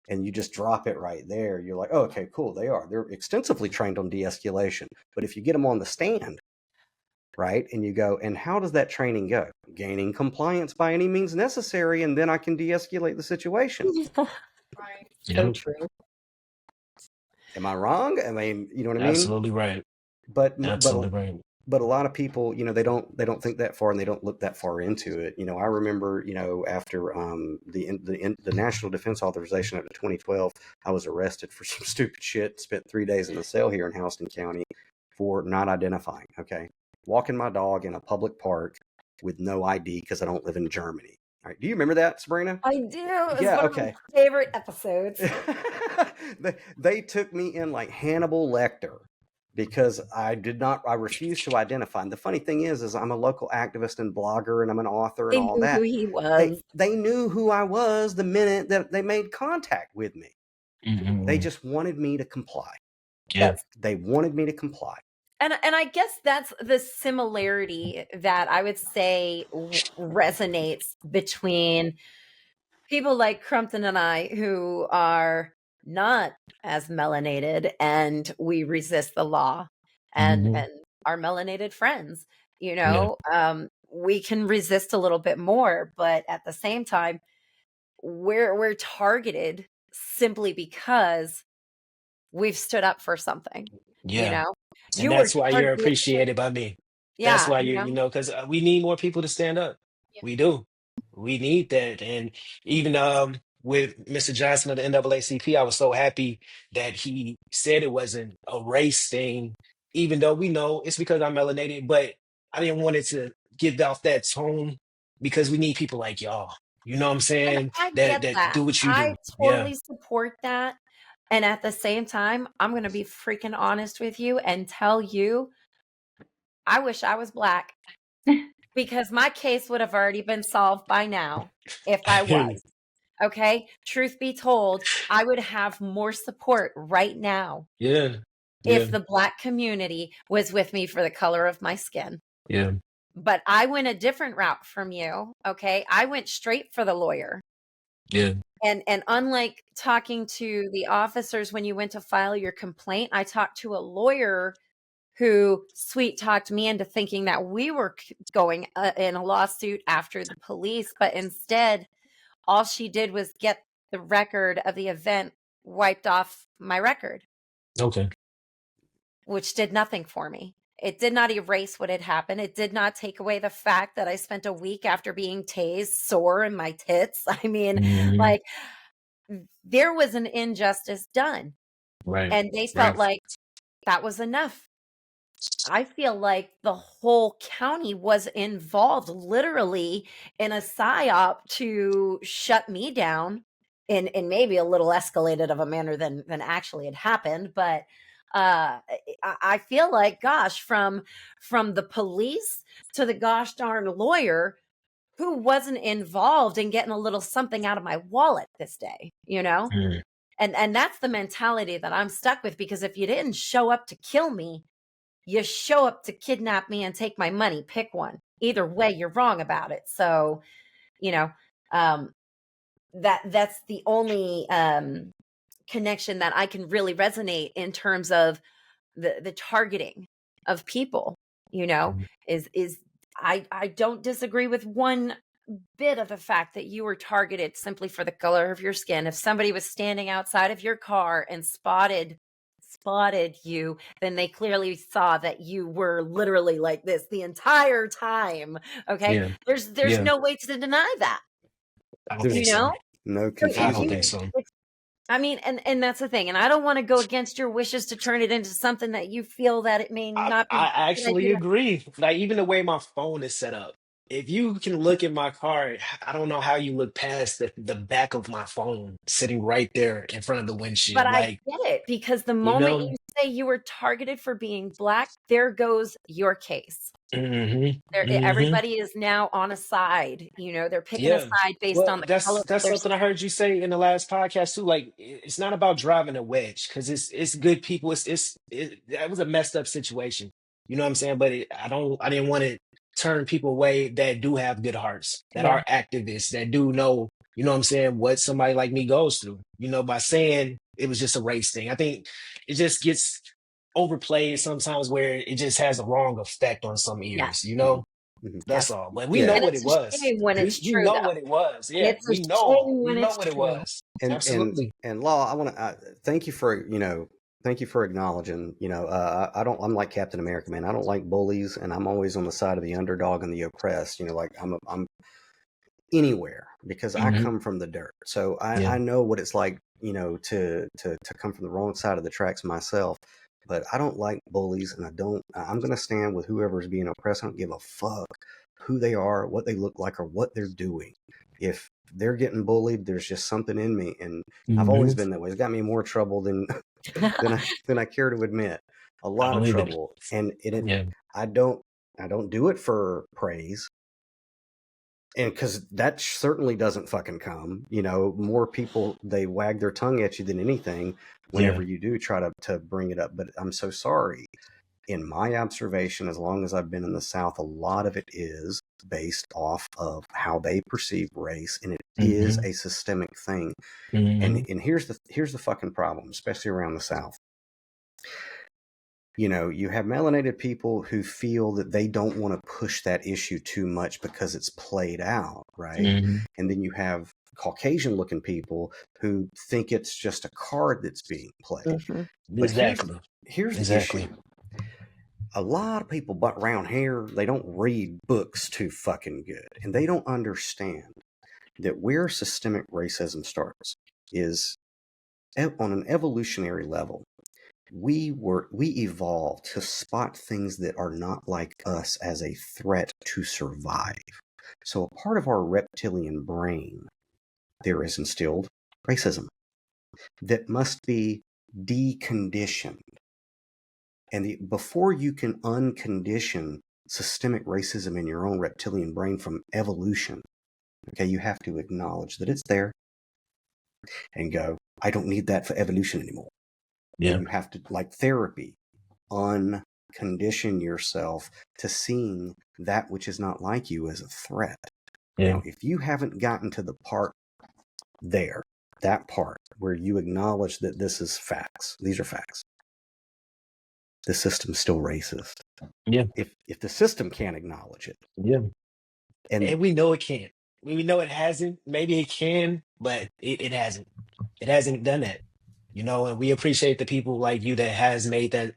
Speaker 1: and you just drop it right there, you're like, oh, okay, cool, they are. They're extensively trained on de-escalation. But if you get them on the stand, right, and you go, and how does that training go? Gaining compliance by any means necessary, and then I can de-escalate the situation.
Speaker 2: Right. So true.
Speaker 1: Am I wrong? I mean, you know what I mean?
Speaker 4: Absolutely right.
Speaker 1: Right. But a lot of people, they don't think that far, and they don't look that far into it. I remember, after the National Defense Authorization Act of 2012, I was arrested for some stupid shit. Spent 3 days in a cell here in Houston County for not identifying. Okay, walking my dog in a public park with no ID because I don't live in Germany. All right, do you remember that, Sabrina?
Speaker 2: I do. It's one of my favorite episodes.
Speaker 1: They took me in like Hannibal Lecter, because I refused to identify. And the funny thing is I'm a local activist and blogger, and I'm an author and all that.
Speaker 2: They knew who he was.
Speaker 1: They knew who I was the minute that they made contact with me. They just wanted me to comply.
Speaker 4: Yeah.
Speaker 1: They wanted me to comply.
Speaker 2: And I guess that's the similarity that I would say resonates between people like Crumpton and I who are not as melanated, and we resist the law, and our melanated friends, you know, we can resist a little bit more, but at the same time, we're targeted simply because we've stood up for something, you
Speaker 4: Yeah.
Speaker 2: know.
Speaker 4: And
Speaker 2: You were
Speaker 4: that's why you're
Speaker 2: targeted.
Speaker 4: appreciated by me. That's
Speaker 2: Yeah,
Speaker 4: why
Speaker 2: you know.
Speaker 4: you know, because we need more people to stand up.
Speaker 2: Yeah.
Speaker 4: We do. We need that. And even with Mr. Johnson of the NAACP, I was so happy that he said it wasn't a race thing, even though we know it's because I'm melanated, but I didn't want it to give off that tone because we need people like y'all. You know what I'm
Speaker 2: And
Speaker 4: saying?
Speaker 2: I
Speaker 4: That
Speaker 2: get
Speaker 4: that
Speaker 2: that.
Speaker 4: do what you
Speaker 2: I
Speaker 4: do. Yeah.
Speaker 2: totally support that. And at the same time, I'm going to be freaking honest with you and tell you, I wish I was black, because my case would have already been solved by now if I was. Okay. Truth be told, I would have more support right now
Speaker 4: Yeah. Yeah.
Speaker 2: if the black community was with me for the color of my skin.
Speaker 4: Yeah.
Speaker 2: But I went a different route from you. Okay. I went straight for the lawyer.
Speaker 4: Yeah.
Speaker 2: And unlike talking to the officers when you went to file your complaint, I talked to a lawyer who sweet talked me into thinking that we were going in a lawsuit after the police, but instead all she did was get the record of the event wiped off my record,
Speaker 4: Okay.
Speaker 2: which did nothing for me. It did not erase what had happened. It did not take away the fact that I spent a week after being tased sore in my tits. I mean,
Speaker 4: Mhm.
Speaker 2: like, there was an injustice done,
Speaker 4: Right.
Speaker 2: and they felt
Speaker 4: Right.
Speaker 2: like that was enough. I feel like the whole county was involved literally in a psyop to shut me down in maybe a little escalated of a manner than actually had happened. But I feel like, gosh, from the police to the gosh darn lawyer who wasn't involved in getting a little something out of my wallet this day, you know?
Speaker 4: Mm.
Speaker 2: And that's the mentality that I'm stuck with, because if you didn't show up to kill me, you show up to kidnap me and take my money. Pick one. Either way, you're wrong about it. So, you know, um, that's the only connection that I can really resonate in terms of the targeting of people, you know,
Speaker 4: Mhm.
Speaker 2: is I don't disagree with one bit of the fact that you were targeted simply for the color of your skin. If somebody was standing outside of your car and spotted you, then they clearly saw that you were literally like this the entire time. Okay.
Speaker 4: Yeah.
Speaker 2: There's
Speaker 4: Yeah.
Speaker 2: no way to deny that,
Speaker 4: I don't think
Speaker 2: you
Speaker 1: There's
Speaker 2: know?
Speaker 4: so.
Speaker 1: no
Speaker 2: So
Speaker 4: I
Speaker 2: if
Speaker 4: don't
Speaker 1: confusing
Speaker 2: you
Speaker 4: think
Speaker 1: it.
Speaker 4: so.
Speaker 2: I mean, and that's the thing. And I don't want to go against your wishes to turn it into something that you feel that it may
Speaker 4: I,
Speaker 2: not be.
Speaker 4: I
Speaker 2: Can I do
Speaker 4: actually
Speaker 2: that?
Speaker 4: agree. Like even the way my phone is set up. If you can look at my car, I don't know how you look past the back of my phone sitting right there in front of the
Speaker 2: But
Speaker 4: windshield.
Speaker 2: I
Speaker 4: Like,
Speaker 2: get it, because the
Speaker 4: you
Speaker 2: moment
Speaker 4: know,
Speaker 2: you say you were targeted for being black, there goes your case.
Speaker 4: hmm
Speaker 2: Everybody is now on a side, you know, they're picking a
Speaker 4: yeah.
Speaker 2: side based
Speaker 4: Well,
Speaker 2: on the color
Speaker 4: that's
Speaker 2: of their
Speaker 4: something I heard you say in the last podcast too. Like, it's not about driving a wedge because it's good people. That was a messed up situation. You know what I'm saying? But I didn't want to turn people away that do have good hearts, that
Speaker 2: Yeah.
Speaker 4: are activists, that do know. You know what I'm saying? What somebody like me goes through. You know, by saying it was just a race thing. I think it just gets overplayed sometimes where it just has a wrong effect on some
Speaker 2: Yes.
Speaker 4: ears. You
Speaker 1: Mhm,
Speaker 4: know.
Speaker 1: mhm.
Speaker 4: That's
Speaker 2: Yes.
Speaker 4: all. But we know
Speaker 1: Yeah,
Speaker 2: And
Speaker 4: what it
Speaker 2: it's a
Speaker 4: was.
Speaker 2: shame when
Speaker 4: We
Speaker 2: it's
Speaker 4: we
Speaker 2: true,
Speaker 4: know
Speaker 2: though.
Speaker 4: what it was. Yeah,
Speaker 2: It's a
Speaker 4: we know.
Speaker 2: shame
Speaker 4: We
Speaker 2: when
Speaker 4: know
Speaker 2: it's
Speaker 4: what it
Speaker 2: true.
Speaker 4: was.
Speaker 1: and
Speaker 4: Absolutely.
Speaker 1: Law, I want to thank you for thank you for acknowledging. I don't. I'm like Captain America, man. I don't like bullies, and I'm always on the side of the underdog and the oppressed. Like I'm anywhere because I
Speaker 4: Hmm.
Speaker 1: come from the dirt, so
Speaker 4: Yeah.
Speaker 1: I know what it's like. To come from the wrong side of the tracks myself. But I don't like bullies, and I'm going to stand with whoever's being oppressed. I don't give a fuck who they are, what they look like, or what they're doing. If they're getting bullied, there's just something in me, and I've always
Speaker 4: Hmm.
Speaker 1: been that way. It's got me in more trouble than than I care to admit. A
Speaker 4: I
Speaker 1: lot of
Speaker 4: believe it.
Speaker 1: trouble, and
Speaker 4: Yeah.
Speaker 1: I don't do it for praise, and because that certainly doesn't fucking come. More people, they wag their tongue at you than anything
Speaker 4: Yeah.
Speaker 1: whenever you do try to bring it up. But I'm so sorry in my observation, as long as I've been in the South, a lot of it is based off of how they perceive race, and it is a systemic thing. And here's the fucking problem, especially around the South. You know, you have melanated people who feel that they don't want to push that issue too much because it's played out, right? And then you have Caucasian looking people who think it's just a card that's being played. But
Speaker 4: Exactly.
Speaker 1: here's the issue. A lot of people around here, they don't read books too fucking good, and they don't understand that where systemic racism starts is on an evolutionary level. We evolved to spot things that are not like us as a threat to survive. So a part of our reptilian brain, there is instilled racism that must be deconditioned. And before you can uncondition systemic racism in your own reptilian brain from evolution, okay, you have to acknowledge that it's there and go, I don't need that for evolution anymore. Yeah. And you have to, like therapy, uncondition yourself to seeing that which is not like you as a threat. Yeah. Now, if you haven't gotten to the part there, that part where you acknowledge that this is facts, these are facts, the system's still racist. Yeah. If the system can't acknowledge it. Yeah.
Speaker 4: And we know it can't. We know it hasn't. Maybe it can, but it hasn't. It hasn't done that. You know, and we appreciate the people like you that has made that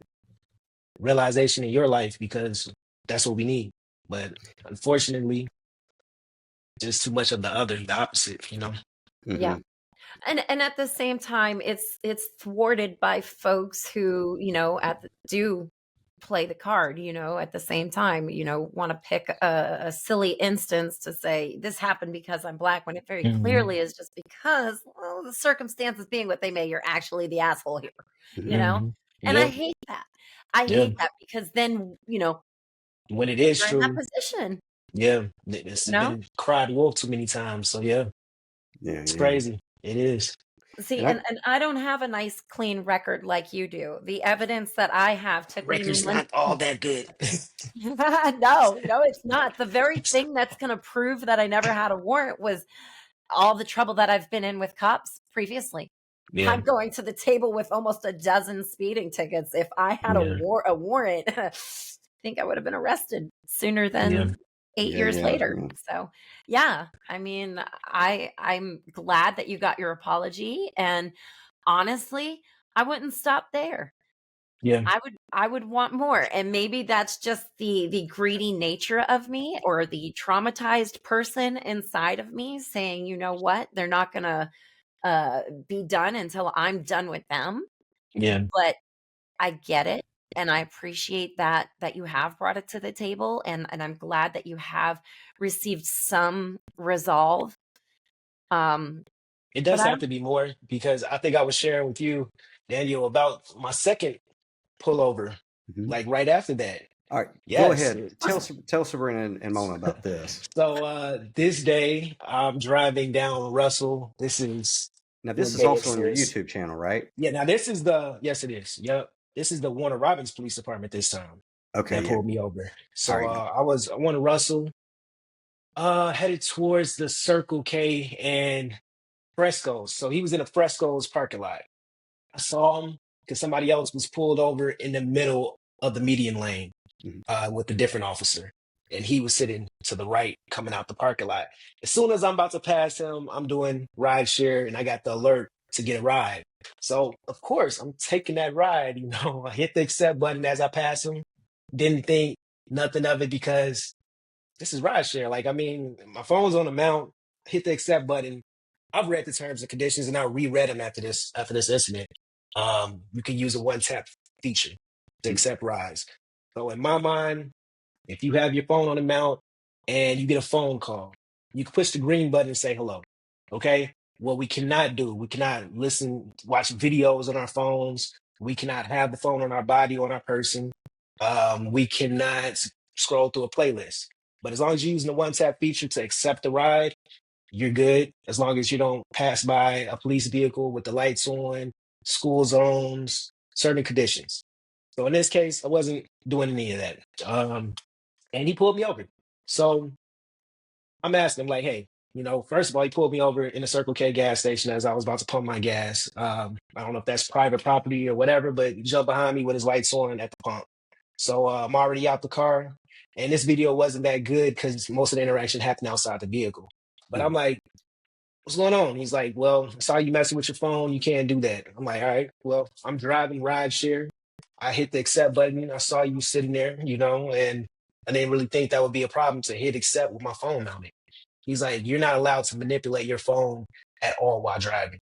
Speaker 4: realization in your life, because that's what we need. But unfortunately, just too much of the opposite, you know?
Speaker 2: Yeah. And at the same time, it's thwarted by folks who, you know, do play the card, you know, at the same time, you know, want to pick a silly instance to say this happened because I'm Black, when it very clearly is just because, well, the circumstances being what they may, you're actually the asshole here, you know? And I hate that. I hate that, because then, you know,
Speaker 4: when it is true,
Speaker 2: in that position.
Speaker 4: Yeah. It's been cried wolf too many times. So it's crazy. It is.
Speaker 2: See, and I don't have a nice, clean record like you do. The evidence that I have took me
Speaker 4: record's not all that good.
Speaker 2: No, it's not. The very thing that's going to prove that I never had a warrant was all the trouble that I've been in with cops previously. Yeah. I'm going to the table with almost a dozen speeding tickets. If I had a warrant, I think I would have been arrested sooner than 8 years later. So yeah, I mean, I'm glad that you got your apology, and honestly, I wouldn't stop there. Yeah, I would want more, and maybe that's just the greedy nature of me, or the traumatized person inside of me saying, you know what, they're not gonna be done until I'm done with them. Yeah, but I get it. And I appreciate that you have brought it to the table, and I'm glad that you have received some resolve.
Speaker 4: It does have to be more, because I think I was sharing with you, Daniel, about my second pullover, like right after that.
Speaker 1: All right, go ahead. Tell Sabrina and Mona about this.
Speaker 4: So this day, I'm driving down Russell. This is
Speaker 1: also on your YouTube channel, right?
Speaker 4: Yeah. Now this is yes, it is. Yep. This is the Warner Robins Police Department this time.
Speaker 1: Okay.
Speaker 4: That pulled me over. So I went to Russell, headed towards the Circle K and Fresco's. So he was in a Fresco's parking lot. I saw him because somebody else was pulled over in the middle of the median lane with a different officer. And he was sitting to the right, coming out the parking lot. As soon as I'm about to pass him, I'm doing ride share, and I got the alert to get a ride. So, of course, I'm taking that ride. You know, I hit the accept button as I pass him. Didn't think nothing of it, because this is ride share. Like, I mean, my phone's on the mount, hit the accept button. I've read the terms and conditions, and I reread them after this incident. You can use a one-tap feature to accept rides. So in my mind, if you have your phone on the mount and you get a phone call, you can push the green button and say hello. Okay? What we cannot do, we cannot watch videos on our phones. We cannot have the phone on our body, on our person. We cannot scroll through a playlist. But as long as you're using the one-tap feature to accept the ride, you're good. As long as you don't pass by a police vehicle with the lights on, school zones, certain conditions. So in this case, I wasn't doing any of that. And he pulled me over. So I'm asking him like, hey, first of all, he pulled me over in a Circle K gas station as I was about to pump my gas. I don't know if that's private property or whatever, but he jumped behind me with his lights on at the pump. So I'm already out the car. And this video wasn't that good because most of the interaction happened outside the vehicle. But I'm like, what's going on? He's like, well, I saw you messing with your phone. You can't do that. I'm like, all right, well, I'm driving ride share. I hit the accept button. I saw you sitting there, and I didn't really think that would be a problem to hit accept with my phone mounted. He's like, you're not allowed to manipulate your phone at all while driving.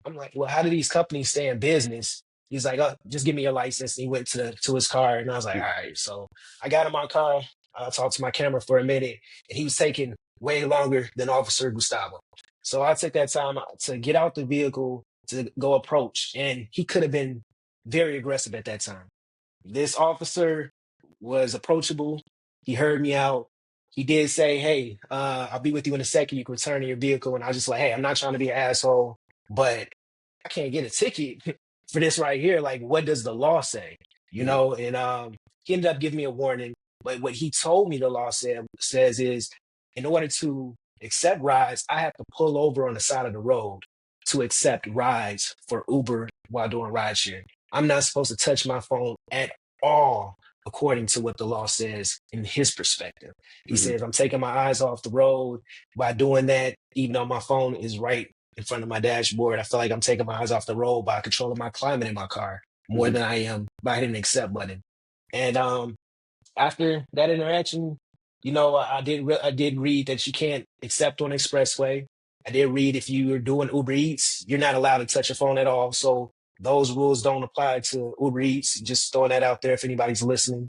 Speaker 4: I'm like, well, how do these companies stay in business? He's like, oh, just give me your license. And he went to his car. And I was like, all right. So I got in my car. I talked to my camera for a minute. And he was taking way longer than Officer Gustavo. So I took that time to get out the vehicle to go approach. And he could have been very aggressive at that time. This officer was approachable. He heard me out. He did say, hey, I'll be with you in a second. You can return to your vehicle. And I was just like, hey, I'm not trying to be an asshole, but I can't get a ticket for this right here. Like, what does the law say? And he ended up giving me a warning. But what he told me the law says is, in order to accept rides, I have to pull over on the side of the road to accept rides for Uber while doing ride share. I'm not supposed to touch my phone at all, according to what the law says in his perspective. He says, I'm taking my eyes off the road by doing that, even though my phone is right in front of my dashboard. I feel like I'm taking my eyes off the road by controlling my climate in my car more than I am by hitting the accept button. And after that interaction, I did read that you can't accept on expressway. I did read if you are doing Uber Eats, you're not allowed to touch your phone at all. So those rules don't apply to Uber Eats. Just throwing that out there if anybody's listening.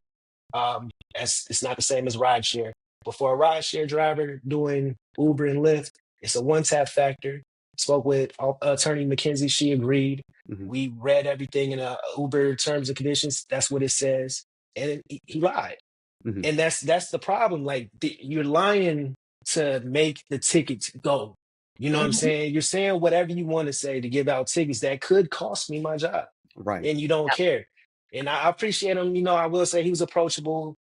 Speaker 4: It's not the same as rideshare. But for a rideshare driver doing Uber and Lyft, it's a one-tap factor. Spoke with attorney McKenzie. She agreed. We read everything in Uber terms and conditions. That's what it says. And he lied. And that's the problem. Like, you're lying to make the tickets go. You know what I'm saying? You're saying whatever you want to say to give out tickets that could cost me my job.
Speaker 1: Right.
Speaker 4: And you don't care. And I appreciate him. I will say he was approachable.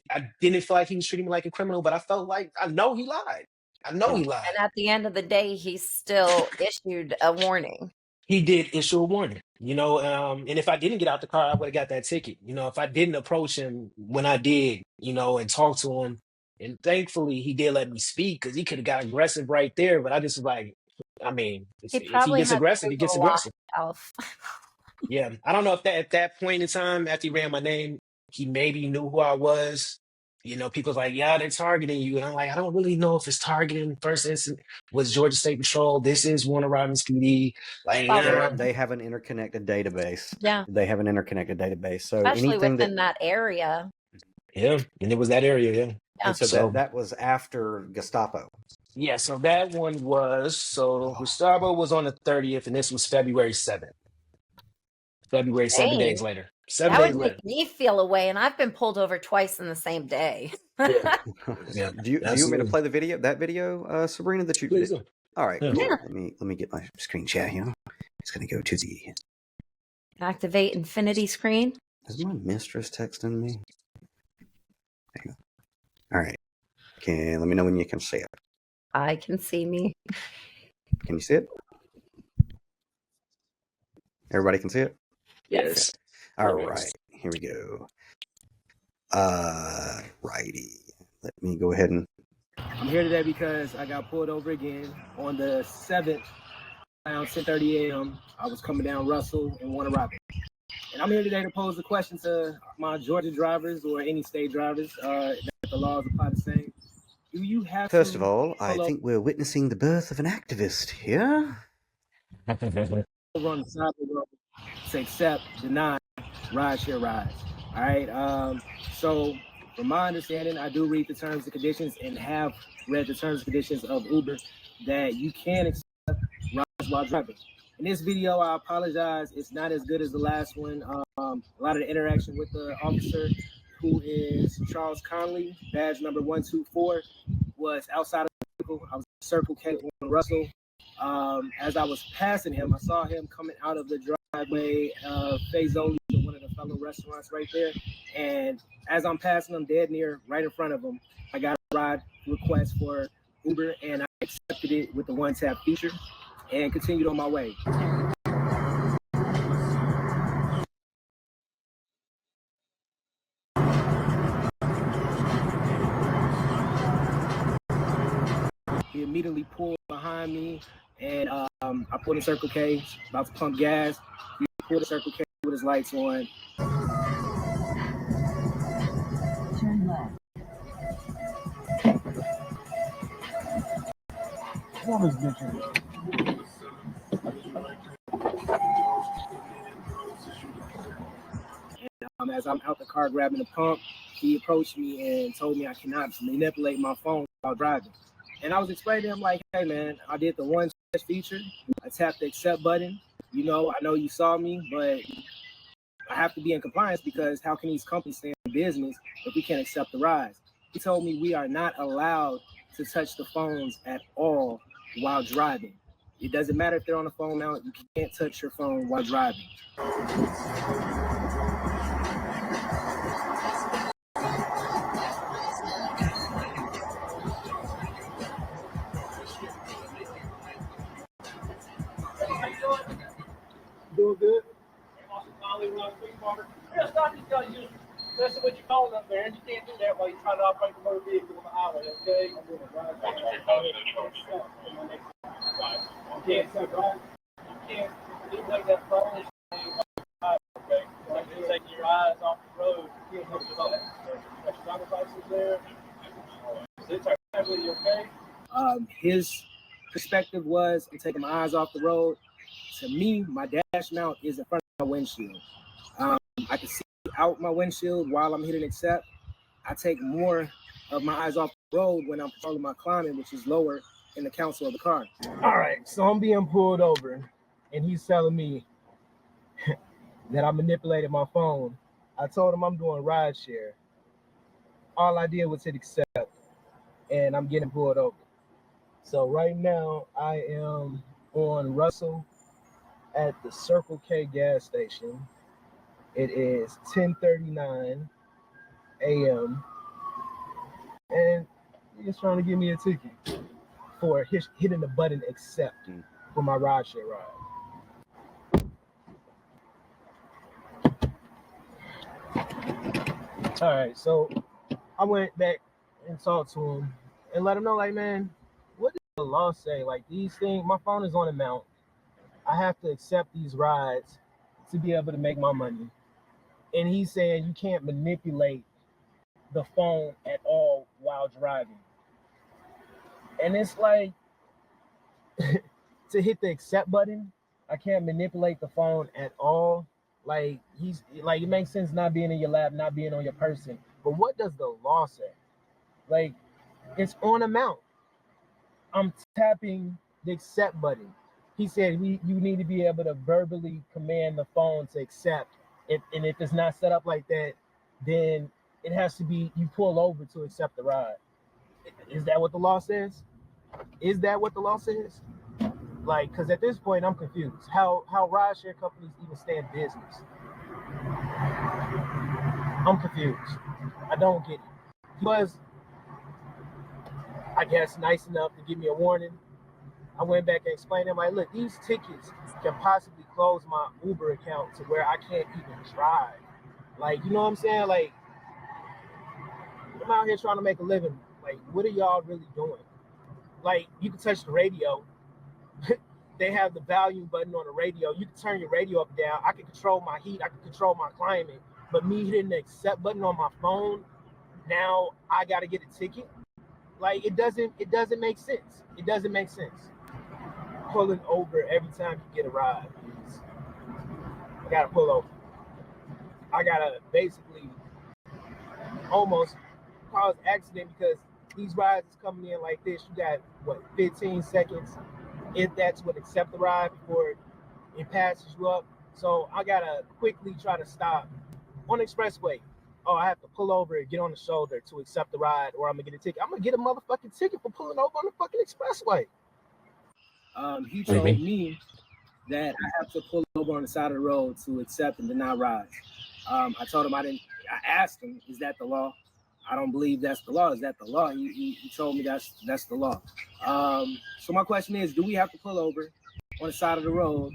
Speaker 4: I didn't feel like he was treating me like a criminal, but I felt like I know he lied. He lied.
Speaker 2: And at the end of the day, he still issued a warning.
Speaker 4: He did issue a warning, and if I didn't get out the car, I would have got that ticket. If I didn't approach him when I did, and talk to him, and thankfully he did let me speak because he could have got aggressive right there. But I just was like, if he gets aggressive, he gets aggressive. Yeah, I don't know if at that point in time, after he ran my name, he maybe knew who I was. People's like, yeah, they're targeting you. And I'm like, I don't really know if it's targeting. First instance was Georgia State Patrol. This is Warner Robins PD. Like,
Speaker 1: they have an interconnected database.
Speaker 2: Yeah.
Speaker 1: They have an interconnected database. So
Speaker 2: especially
Speaker 1: anything
Speaker 2: within that area.
Speaker 4: Yeah. And it was that area. Yeah.
Speaker 1: And so that was after Gestapo.
Speaker 4: Yeah. So that one was, Gustavo was on the 30th and this was February 7th. February, 7 days later. 7 days later.
Speaker 2: That would make me feel away, and I've been pulled over twice in the same day.
Speaker 1: Yeah. Do you want me to play that video, Sabrina, that you did? All right.
Speaker 2: Yeah.
Speaker 1: Cool. Let me get my screen share here. It's going to go to the
Speaker 2: activate infinity screen.
Speaker 1: Is my mistress texting me? Hang on. All right. Okay, let me know when you can see it.
Speaker 2: I can see me.
Speaker 1: Can you see it? Everybody can see it?
Speaker 4: Yes.
Speaker 1: All right. Here we go. Righty. Let me go ahead and...
Speaker 6: I'm here today because I got pulled over again on the 7th around 10:30 a.m. I was coming down Russell and Warner Robins. And I'm here today to pose a question to my Georgia drivers or any state drivers that the laws apply the same. Do you have
Speaker 1: First of all, I think we're witnessing the birth of an activist here.
Speaker 6: Over on the side of the road to accept, deny, rideshare rides. All right. So from my understanding, I do read the terms and conditions and have read the terms and conditions of Uber that you can accept rides while driving. In this video, I apologize. It's not as good as the last one. A lot of the interaction with the officer, who is Charles Conley, badge number 124, was outside of the vehicle. I was in Circle K on Russell. As I was passing him, I saw him coming out of the driveway, phase only to one of the multi-color restaurants right there. And as I'm passing them dead near, right in front of them, I got a ride request for Uber, and I accepted it with the one-tap feature and continued on my way. He immediately pulled behind me, and I pulled in Circle K, about to pump gas. He pulled a Circle K with his lights on.
Speaker 7: Turn left.
Speaker 6: What is bitch? As I'm out the car grabbing the pump, he approached me and told me I cannot manipulate my phone while driving. And I was explaining to him like, hey man, I did the one touch feature. I tapped the accept button. You know, I know you saw me, but I have to be in compliance because how can these companies stay in business if we can't accept the rides? He told me we are not allowed to touch the phones at all while driving. It doesn't matter if they're on the phone now, you can't touch your phone while driving. Doing good?
Speaker 8: Yeah, stop these guys. That's what you're calling up there, and you can't do that while you're trying to operate the motor vehicle on the highway, okay? I'm doing it right. You can't sit right. You can't manipulate that phone. Okay? Like you're taking your eyes off the road. You can't look at all that. Got your driver's license there. Sit tight with you, okay?
Speaker 6: His perspective was I'm taking my eyes off the road. To me, my dash mount is in front of my windshield. I can see out my windshield while I'm hitting accept. I take more of my eyes off the road when I'm controlling my climbing, which is lower in the console of the car. All right, so I'm being pulled over, and he's telling me that I manipulated my phone. I told him I'm doing ride share. All I did was hit accept, and I'm getting pulled over. So right now, I am on Russell at the Circle K gas station. It is 10:39 a.m. and he's trying to give me a ticket for hitting the button accept for my rideshare ride. All right, so I went back and talked to him and let him know, like, man, what does the law say? Like, these things, my phone is on a mount. I have to accept these rides to be able to make my money. And he's saying you can't manipulate the phone at all while driving. And it's like, to hit the accept button, I can't manipulate the phone at all. Like, he's like, it makes sense not being in your lap, not being on your person. But what does the law say? Like, it's on a mount. I'm tapping the accept button. He said you need to be able to verbally command the phone to accept. And if it's not set up like that, then it has to be you pull over to accept the ride. Is that what the law says? Is that what the law says? Like, because at this point, I'm confused. How rideshare companies even stay in business? I'm confused. I don't get it. He was, I guess, nice enough to give me a warning. I went back and explained to him, like, look, these tickets can possibly close my Uber account to where I can't even drive. Like, you know what I'm saying? Like, I'm out here trying to make a living. Like, what are y'all really doing? Like, you can touch the radio. They have the volume button on the radio. You can turn your radio up and down. I can control my heat. I can control my climate. But me hitting the accept button on my phone, now I got to get a ticket. Like, it doesn't make sense. It doesn't make sense. Pulling over every time you get a ride, please. I gotta pull over. I gotta basically almost cause accident because these rides is coming in like this. You got what, 15 seconds, if that's what accept the ride before it passes you up. So I gotta quickly try to stop on the expressway. Oh, I have to pull over and get on the shoulder to accept the ride, or I'm gonna get a ticket. I'm gonna get a motherfucking ticket for pulling over on the fucking expressway. He told me that I have to pull over on the side of the road to accept and deny rides. I told him I asked him, is that the law? I don't believe that's the law. Is that the law? He told me that's the law. So my question is, do we have to pull over on the side of the road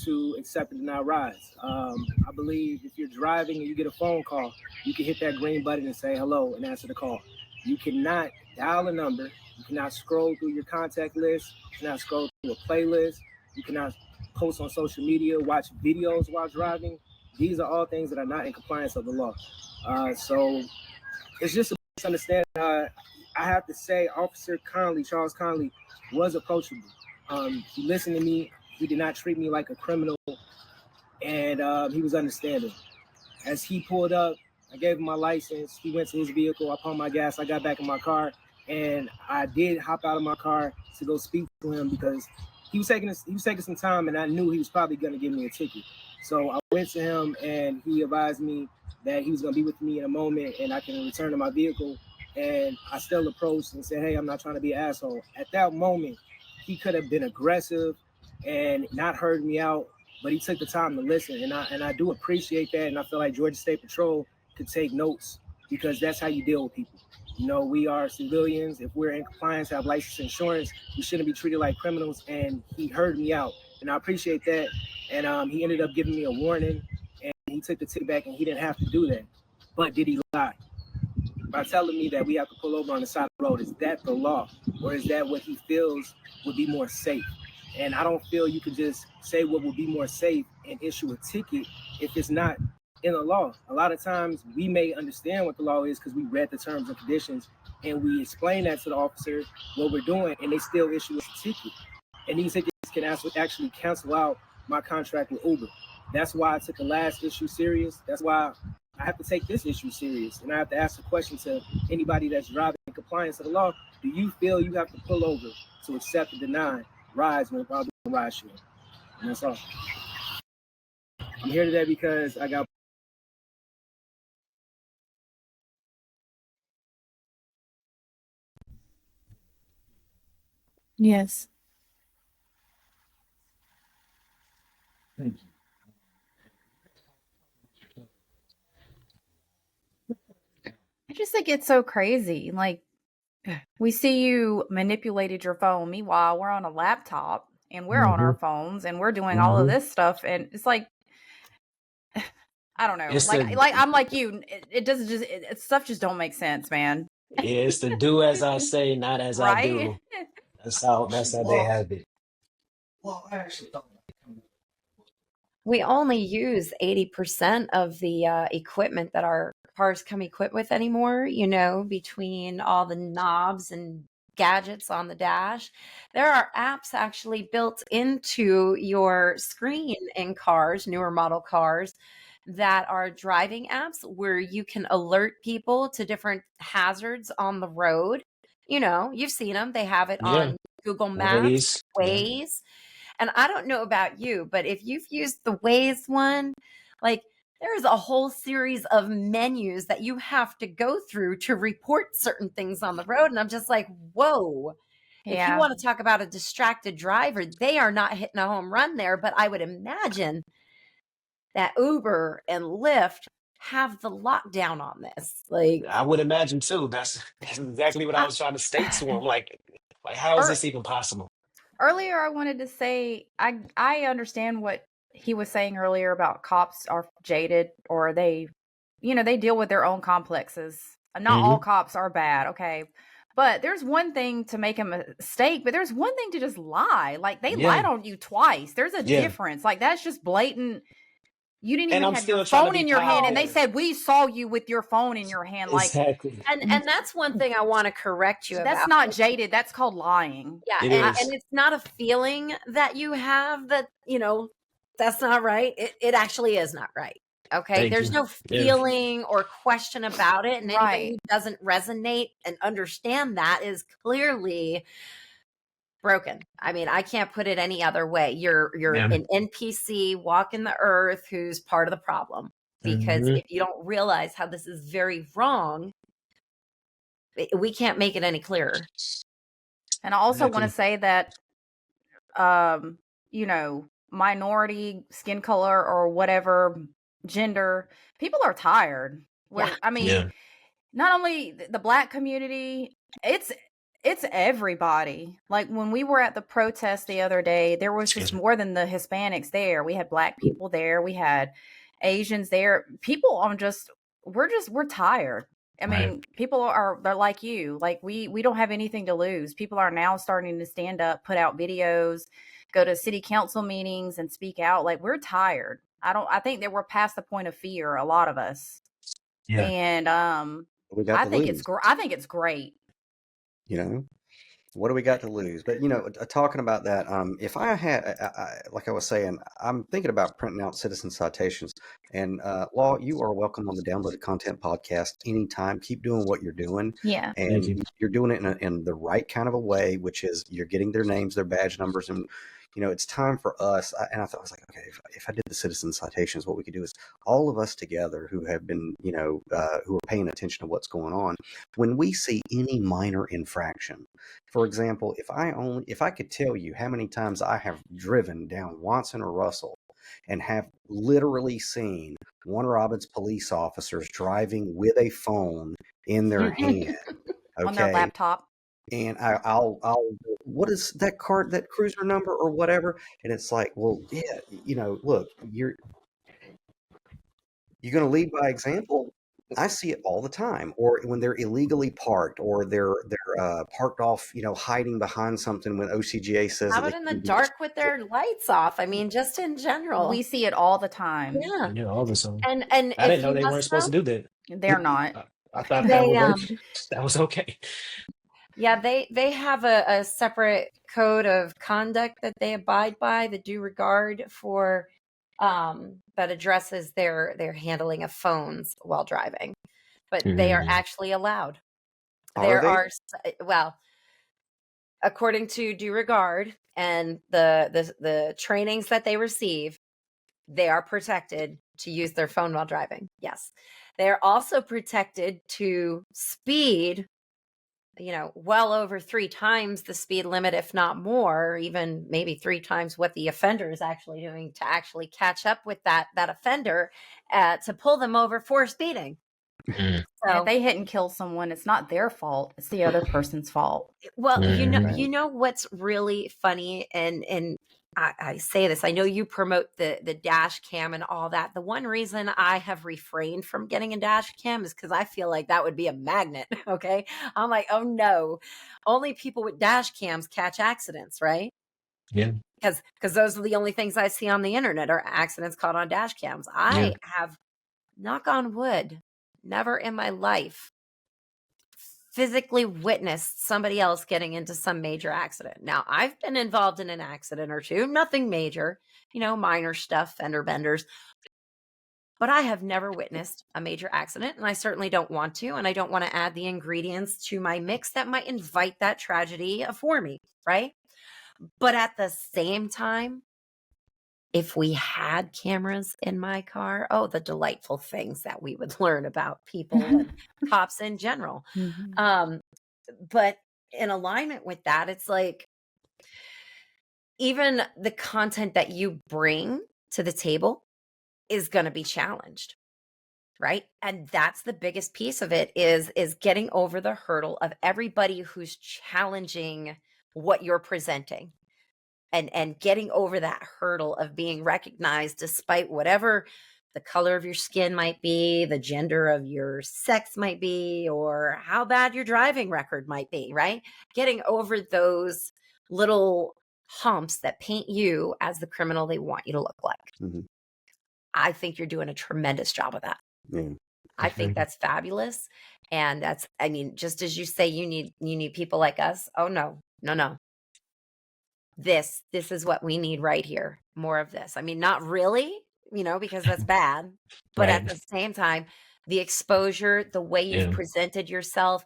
Speaker 6: to accept and deny rides? I believe if you're driving and you get a phone call, you can hit that green button and say hello and answer the call. You cannot dial a number. You cannot scroll through your contact list. You cannot scroll through a playlist. You cannot post on social media, watch videos while driving. These are all things that are not in compliance of the law. So it's just a misunderstanding. I have to say, Officer Charles Conley, was approachable. He listened to me. He did not treat me like a criminal, and he was understanding. As he pulled up, I gave him my license. He went to his vehicle. I pumped my gas. I got back in my car, and I did hop out of my car to go speak to him because he was taking some time, and I knew he was probably going to give me a ticket. So I went to him, and he advised me that he was going to be with me in a moment, and I can return to my vehicle. And I still approached and said, "Hey, I'm not trying to be an asshole." At that moment, he could have been aggressive and not heard me out, but he took the time to listen, and I do appreciate that, and I feel like Georgia State Patrol could take notes because that's how you deal with people. You know, we are civilians. If we're in compliance, have license insurance, we shouldn't be treated like criminals, and he heard me out, and I appreciate that. And he ended up giving me a warning, and he took the ticket back, and he didn't have to do that. But did he lie? By telling me that we have to pull over on the side of the road, is that the law, or is that what he feels would be more safe? And I don't feel you could just say what would be more safe and issue a ticket if it's not in the law. A lot of times we may understand what the law is because we read the terms and conditions and we explain that to the officer what we're doing, and they still issue a ticket. And these tickets can actually cancel out my contract with Uber. That's why I took the last issue serious. That's why I have to take this issue serious. And I have to ask the question to anybody that's driving in compliance to the law: do you feel you have to pull over to accept or deny rides when I'm doing ride sharing? And that's all. I'm here today because I got.
Speaker 3: Yes.
Speaker 4: Thank you.
Speaker 3: I just think it's so crazy. Like, we see you manipulated your phone. Meanwhile, we're on a laptop and we're on our phones and we're doing all of this stuff. And it's like, I don't know.
Speaker 4: It's
Speaker 3: Like I'm like you. It doesn't just stuff just don't make sense, man.
Speaker 4: it's to do as I say, not as I
Speaker 3: Right?
Speaker 4: do. That's how they have it.
Speaker 1: Well, I actually thought
Speaker 2: We only use 80% of the equipment that our cars come equipped with anymore, you know, between all the knobs and gadgets on the dash. There are apps actually built into your screen in cars, newer model cars, that are driving apps where you can alert people to different hazards on the road. You know, you've seen them. They have it
Speaker 4: Yeah.
Speaker 2: on Google Maps,
Speaker 4: Yeah.
Speaker 2: Waze. And I don't know about you, but if you've used the Waze one, like there is a whole series of menus that you have to go through to report certain things on the road. And I'm just like, whoa. If you
Speaker 3: Yeah.
Speaker 2: want to talk about a distracted driver, they are not hitting a home run there. But I would imagine that Uber and Lyft have the lockdown on this. Like,
Speaker 4: I would imagine too. That's exactly what I was trying to state to him. Like how is
Speaker 3: Or-
Speaker 4: this even possible?
Speaker 3: Earlier, I wanted to say I understand what he was saying earlier about cops are jaded or they, they deal with their own complexes. Not all cops are bad, okay? But there's one thing to make a mistake, but there's one thing to just lie. Like they lied on you twice. There's a difference. Like that's just blatant. You didn't
Speaker 4: And
Speaker 3: even
Speaker 4: I'm
Speaker 3: have your
Speaker 4: still trying to
Speaker 3: phone
Speaker 4: be
Speaker 3: in your hand, and they
Speaker 4: positive.
Speaker 3: said we saw you with your phone in your hand. Like,
Speaker 4: Exactly.
Speaker 2: and that's one thing I want to correct you about.
Speaker 3: that's not jaded. That's called lying.
Speaker 2: Yeah,
Speaker 4: It
Speaker 2: and
Speaker 4: is.
Speaker 2: it's not a feeling that you have that, that's not right. It actually is not right. Okay.
Speaker 4: Thank
Speaker 2: There's
Speaker 4: you.
Speaker 2: no
Speaker 4: Yeah.
Speaker 2: feeling or question about it. And anybody
Speaker 3: Right.
Speaker 2: who doesn't resonate and understand that is clearly broken. I mean, I can't put it any other way. You're
Speaker 4: Yeah.
Speaker 2: an NPC walking the earth who's part of the problem. Because if you don't realize how this is very wrong, we can't make it any clearer.
Speaker 3: And I also want to
Speaker 4: Exactly.
Speaker 3: say that, minority, skin color, or whatever, gender. People are tired. I mean, not only the Black community, it's everybody. Like when we were at the protest the other day, there was just more than the Hispanics there. We had Black people there. We had Asians there. People we're tired. I mean, people they're like you. Like we don't have anything to lose. People are now starting to stand up, put out videos, go to city council meetings and speak out. Like we're tired. I think that we're past the point of fear, a lot of us.
Speaker 4: Yeah.
Speaker 3: And
Speaker 1: We got
Speaker 3: I think it's great.
Speaker 1: You know, what do we got to lose? But talking about that, if I had, like I was saying, I'm thinking about printing out citizen citations. And Law, you are welcome on the Downloaded Content podcast anytime. Keep doing what you're doing.
Speaker 3: Yeah.
Speaker 1: And you're doing it in the right kind of a way, which is you're getting their names, their badge numbers, and it's time for us. I was like, okay, if I did the citizen citations, what we could do is all of us together who have been, who are paying attention to what's going on, when we see any minor infraction. For example, if I could tell you how many times I have driven down Watson or Russell and have literally seen Warner Robins police officers driving with a phone in their hand, okay,
Speaker 3: on their laptop.
Speaker 1: And I'll what is that card, that cruiser number or whatever? And it's like, well, yeah, look, you're going to lead by example. I see it all the time. Or when they're illegally parked, or they're parked off, hiding behind something when OCGA says
Speaker 2: How about in the dark with their lights off? I mean, just in general,
Speaker 3: we see it all the time.
Speaker 2: Yeah,
Speaker 4: all the time.
Speaker 2: And
Speaker 4: I didn't know they weren't supposed to do that.
Speaker 3: They're not.
Speaker 4: I thought that was okay.
Speaker 2: Yeah, they have a separate code of conduct that they abide by, the due regard for that addresses their handling of phones while driving. But they are actually allowed. Well, according to due regard and the trainings that they receive, they are protected to use their phone while driving. Yes. They are also protected to speed, well over 3 times the speed limit, if not more, even maybe 3 times what the offender is actually doing, to actually catch up with that offender to pull them over for speeding.
Speaker 3: So if they hit and kill someone, it's not their fault. It's the other person's fault.
Speaker 2: Well, you know what's really funny, and I say this, I know you promote the dash cam and all that. The one reason I have refrained from getting a dash cam is because I feel like that would be a magnet. Okay. I'm like, oh no, only people with dash cams catch accidents, right?
Speaker 4: Yeah.
Speaker 2: Because those are the only things I see on the internet are accidents caught on dash cams. I have, knock on wood, never in my life physically witnessed somebody else getting into some major accident. Now, I've been involved in an accident or two, nothing major, minor stuff, fender benders, but I have never witnessed a major accident, and I certainly don't want to, and I don't want to add the ingredients to my mix that might invite that tragedy for me, right? But at the same time, if we had cameras in my car, the delightful things that we would learn about people and cops in general. But in alignment with that, it's like, even the content that you bring to the table is going to be challenged, right? And that's the biggest piece of it is getting over the hurdle of everybody who's challenging what you're presenting. And getting over that hurdle of being recognized despite whatever the color of your skin might be, the gender of your sex might be, or how bad your driving record might be, right? Getting over those little humps that paint you as the criminal they want you to look like.
Speaker 1: Mm-hmm.
Speaker 2: I think you're doing a tremendous job of that.
Speaker 1: Yeah.
Speaker 2: I think that's fabulous. And that's, just as you say, you need people like us. Oh, no. This is what we need right here. More of this. Not really, because that's bad. But at the same time, the exposure, the way you've presented yourself,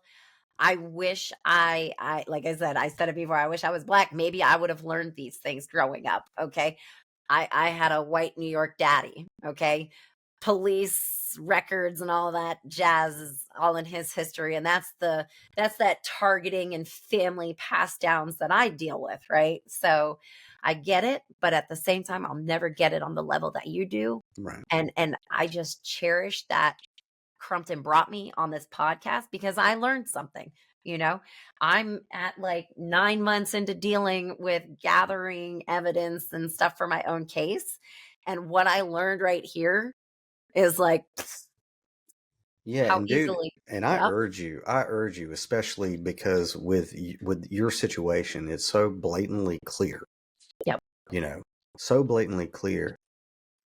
Speaker 2: I wish I like I said it before, I wish I was Black. Maybe I would have learned these things growing up. Okay. I had a white New York daddy. Okay. police records and all that jazz is all in his history, and that's that targeting and family pass downs that I deal with, right? So I get it, but at the same time I'll never get it on the level that you do.
Speaker 1: Right.
Speaker 2: And I just cherish that Crumpton brought me on this podcast because I learned something. I'm at like 9 months into dealing with gathering evidence and stuff for my own case, and what I learned right here is like
Speaker 1: Yeah,
Speaker 2: how
Speaker 1: and dude,
Speaker 2: easily.
Speaker 1: and
Speaker 2: Yep.
Speaker 1: I urge you, especially because with your situation, it's so blatantly clear.
Speaker 2: Yep.
Speaker 1: So blatantly clear.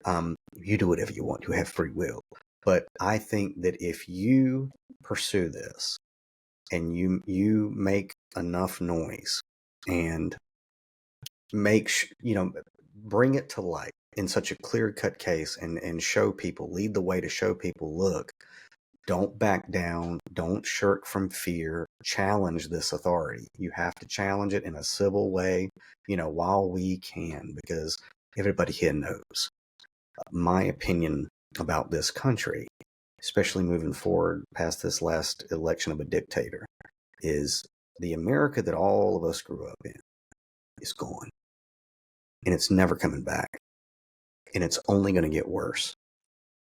Speaker 1: You do whatever you want. You have free will. But I think that if you pursue this and you make enough noise and bring it to light in such a clear-cut case and show people, lead the way to show people, look, don't back down, don't shirk from fear, challenge this authority. You have to challenge it in a civil way, while we can, because everybody here knows my opinion about this country, especially moving forward past this last election of a dictator, is the America that all of us grew up in is gone. And it's never coming back. And it's only going to get worse.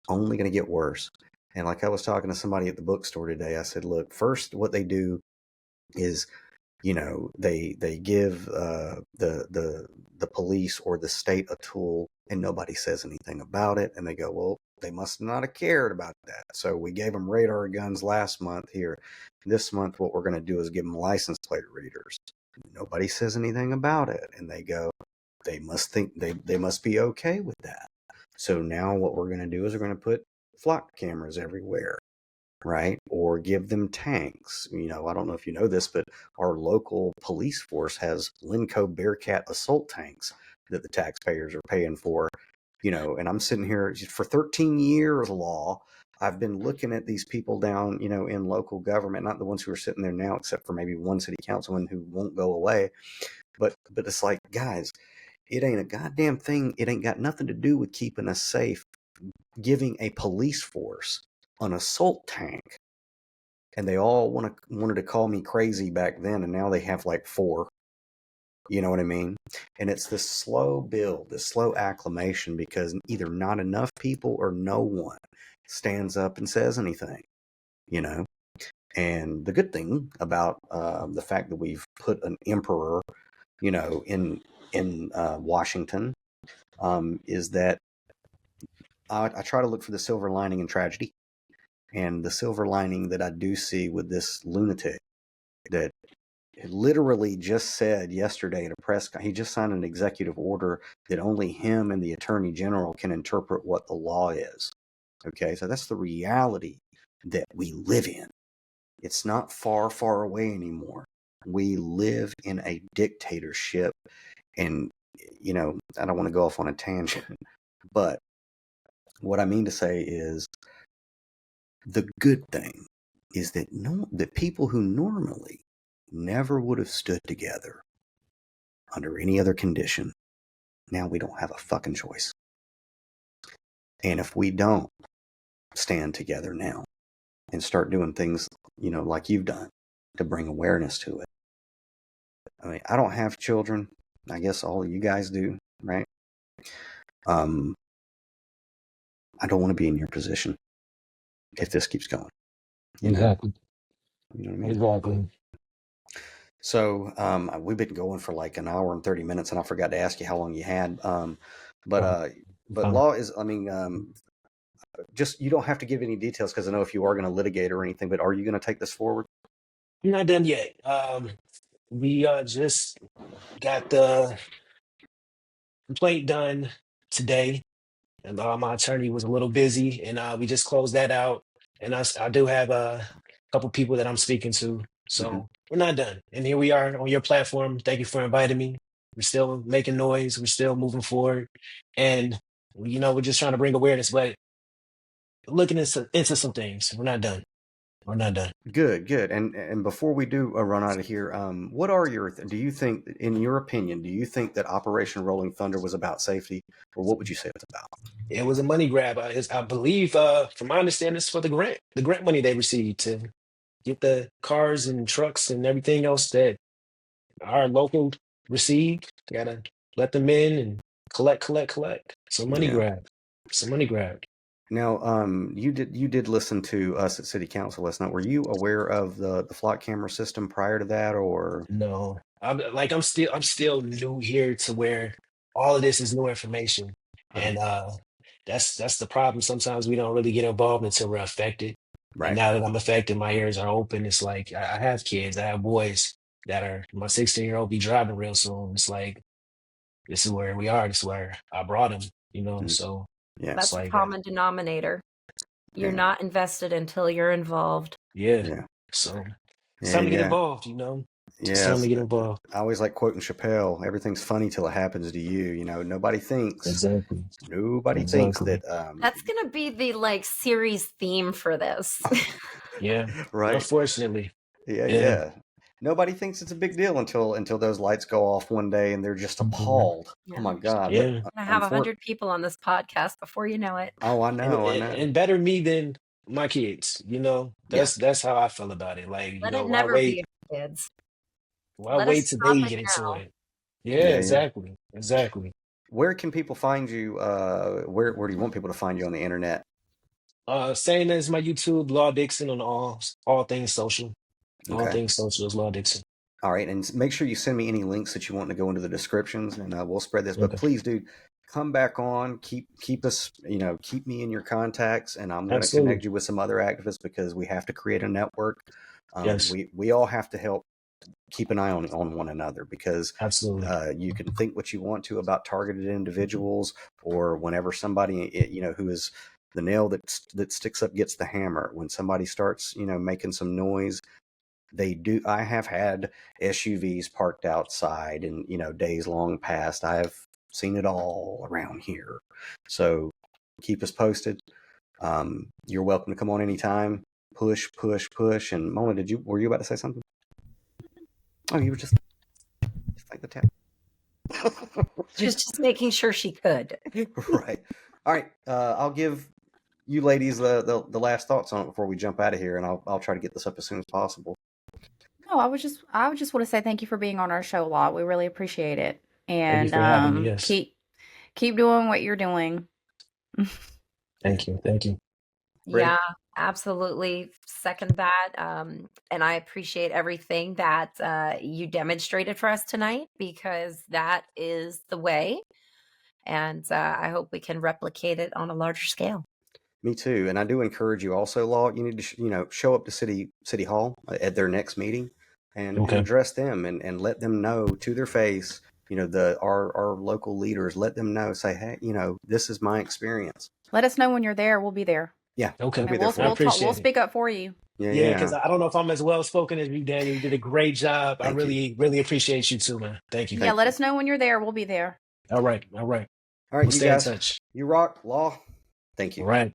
Speaker 1: Only going to get worse. And like I was talking to somebody at the bookstore today, I said, look, first what they do is, they give the police or the state a tool and nobody says anything about it. And they go, well, they must not have cared about that. So we gave them radar guns last month. Here, this month, what we're going to do is give them license plate readers. Nobody says anything about it. And they go, they must think they must be okay with that. So now what we're going to do is we're going to put flock cameras everywhere, right? Or give them tanks. I don't know if you know this, but our local police force has Linco Bearcat assault tanks that the taxpayers are paying for, and I'm sitting here for 13 years, Law. I've been looking at these people down, in local government, not the ones who are sitting there now, except for maybe one city councilman who won't go away. But it's like, guys, it ain't a goddamn thing. It ain't got nothing to do with keeping us safe. Giving a police force an assault tank, and they all wanted to call me crazy back then, and now they have like 4. You know what I mean? And it's this slow build, this slow acclimation, because either not enough people or no one stands up and says anything. And the good thing about the fact that we've put an emperor, in Washington, is that I try to look for the silver lining in tragedy. And the silver lining that I do see with this lunatic that literally just said yesterday in a he just signed an executive order that only him and the attorney general can interpret what the law is. Okay, so that's the reality that we live in. It's not far, far away anymore. We live in a dictatorship. And, I don't want to go off on a tangent, but what I mean to say is the good thing is that that people who normally never would have stood together under any other condition, now we don't have a fucking choice. And if we don't stand together now and start doing things, like you've done to bring awareness to it. I mean, I don't have children. I guess all of you guys do, right? I don't want to be in your position if this keeps going.
Speaker 9: Exactly.
Speaker 1: You know what I mean?
Speaker 9: Exactly.
Speaker 1: So we've been going for like an hour and 30 minutes, and I forgot to ask you how long you had. But Law is, just, you don't have to give any details, because I know if you are going to litigate or anything, but are you going to take this forward?
Speaker 4: I'm not done yet. We just got the complaint done today, and my attorney was a little busy, and we just closed that out. And I do have a couple people that I'm speaking to, so we're not done. And here we are on your platform. Thank you for inviting me. We're still making noise. We're still moving forward, and we're just trying to bring awareness, but looking into some things. We're not done. We're not done.
Speaker 1: Good. And before we do run out of here, what are do you think, in your opinion, do you think that Operation Rolling Thunder was about safety, or what would you say it's about?
Speaker 4: It was a money grab. I believe, from my understanding, it's for the grant money they received to get the cars and trucks and everything else that our local received. Gotta let them in and collect. Some money
Speaker 1: Yeah.
Speaker 4: grab. Some money grab.
Speaker 1: Now, you did listen to us at City Council last night. Were you aware of the flock camera system prior to that, or?
Speaker 4: No, I'm still new here to where all of this is new information, and that's the problem. Sometimes we don't really get involved until we're affected. And
Speaker 1: Right.
Speaker 4: now that I'm affected, my ears are open. It's like I have kids, I have boys that are my 16-year-old be driving real soon. It's like this is where we are. This is where I brought him. So
Speaker 1: Yeah.
Speaker 2: That's
Speaker 4: it's
Speaker 2: a
Speaker 4: like
Speaker 2: common denominator. You're
Speaker 1: Yeah.
Speaker 2: not invested until you're involved.
Speaker 1: Yeah.
Speaker 4: So it's time to get involved. It's time
Speaker 1: Yes.
Speaker 4: to get involved.
Speaker 1: I always like quoting Chappelle. Everything's funny till it happens to you. Nobody thinks.
Speaker 4: Exactly.
Speaker 1: Nobody thinks that.
Speaker 2: That's gonna be the series theme for this.
Speaker 4: Yeah.
Speaker 1: Right.
Speaker 4: Unfortunately.
Speaker 1: Yeah. Nobody thinks it's a big deal until those lights go off one day and they're just appalled.
Speaker 2: Yeah.
Speaker 1: Oh my God.
Speaker 4: Yeah.
Speaker 2: We're gonna have 100 people on this podcast before you know it.
Speaker 1: Oh, I know.
Speaker 4: And better me than my kids. That's how I feel about it. Like,
Speaker 2: Let it never be your kids.
Speaker 4: Why
Speaker 2: Let
Speaker 4: wait
Speaker 2: us
Speaker 4: till
Speaker 2: stop
Speaker 4: they
Speaker 2: it
Speaker 4: get into
Speaker 2: now.
Speaker 4: it? Yeah, exactly.
Speaker 1: Where can people find you? Where do you want people to find you on the internet?
Speaker 4: Same as my YouTube, Law Dixon, on all things social. All things social is Law Dixon.
Speaker 1: All right, and make sure you send me any links that you want to go into the descriptions, and we'll spread this. But please, dude, come back on. Keep us, keep me in your contacts, and I'm going to connect you with some other activists because we have to create a network.
Speaker 4: Yes.
Speaker 1: We all have to help keep an eye on one another because
Speaker 4: absolutely,
Speaker 1: you can think what you want to about targeted individuals, or whenever somebody who is the nail that sticks up gets the hammer. When somebody starts making some noise. I have had SUVs parked outside and, days long past. I have seen it all around here. So keep us posted. You're welcome to come on anytime. Push. And Mona, were you about to say something? Oh, you were just like the tap.
Speaker 2: She was just making sure she could.
Speaker 1: Right. All right. I'll give you ladies the last thoughts on it before we jump out of here, and I'll try to get this up as soon as possible.
Speaker 3: No, I would just want to say thank you for being on our show, Law. We really appreciate it. And
Speaker 4: thank you for having me, yes.
Speaker 3: keep doing what you're doing.
Speaker 4: Thank you.
Speaker 2: Yeah, absolutely. Second that. And I appreciate everything that you demonstrated for us tonight because that is the way. And I hope we can replicate it on a larger scale.
Speaker 1: Me too. And I do encourage you also, Law, you need to, show up to City Hall at their next meeting and address them and let them know to their face, our local leaders, let them know, say, hey, this is my experience.
Speaker 3: Let us know when you're there. We'll be there.
Speaker 1: Yeah.
Speaker 4: Okay.
Speaker 3: We'll speak up for you.
Speaker 4: Yeah, because I don't know if I'm as well spoken as you, Daniel. You did a great job. I really appreciate you too, man. Thank you.
Speaker 3: Yeah, let us know when you're there. We'll be there.
Speaker 4: All right.
Speaker 1: All right,
Speaker 4: we'll
Speaker 1: you
Speaker 4: stay
Speaker 1: guys,
Speaker 4: in touch.
Speaker 1: You rock, Law. Thank you.
Speaker 4: All right.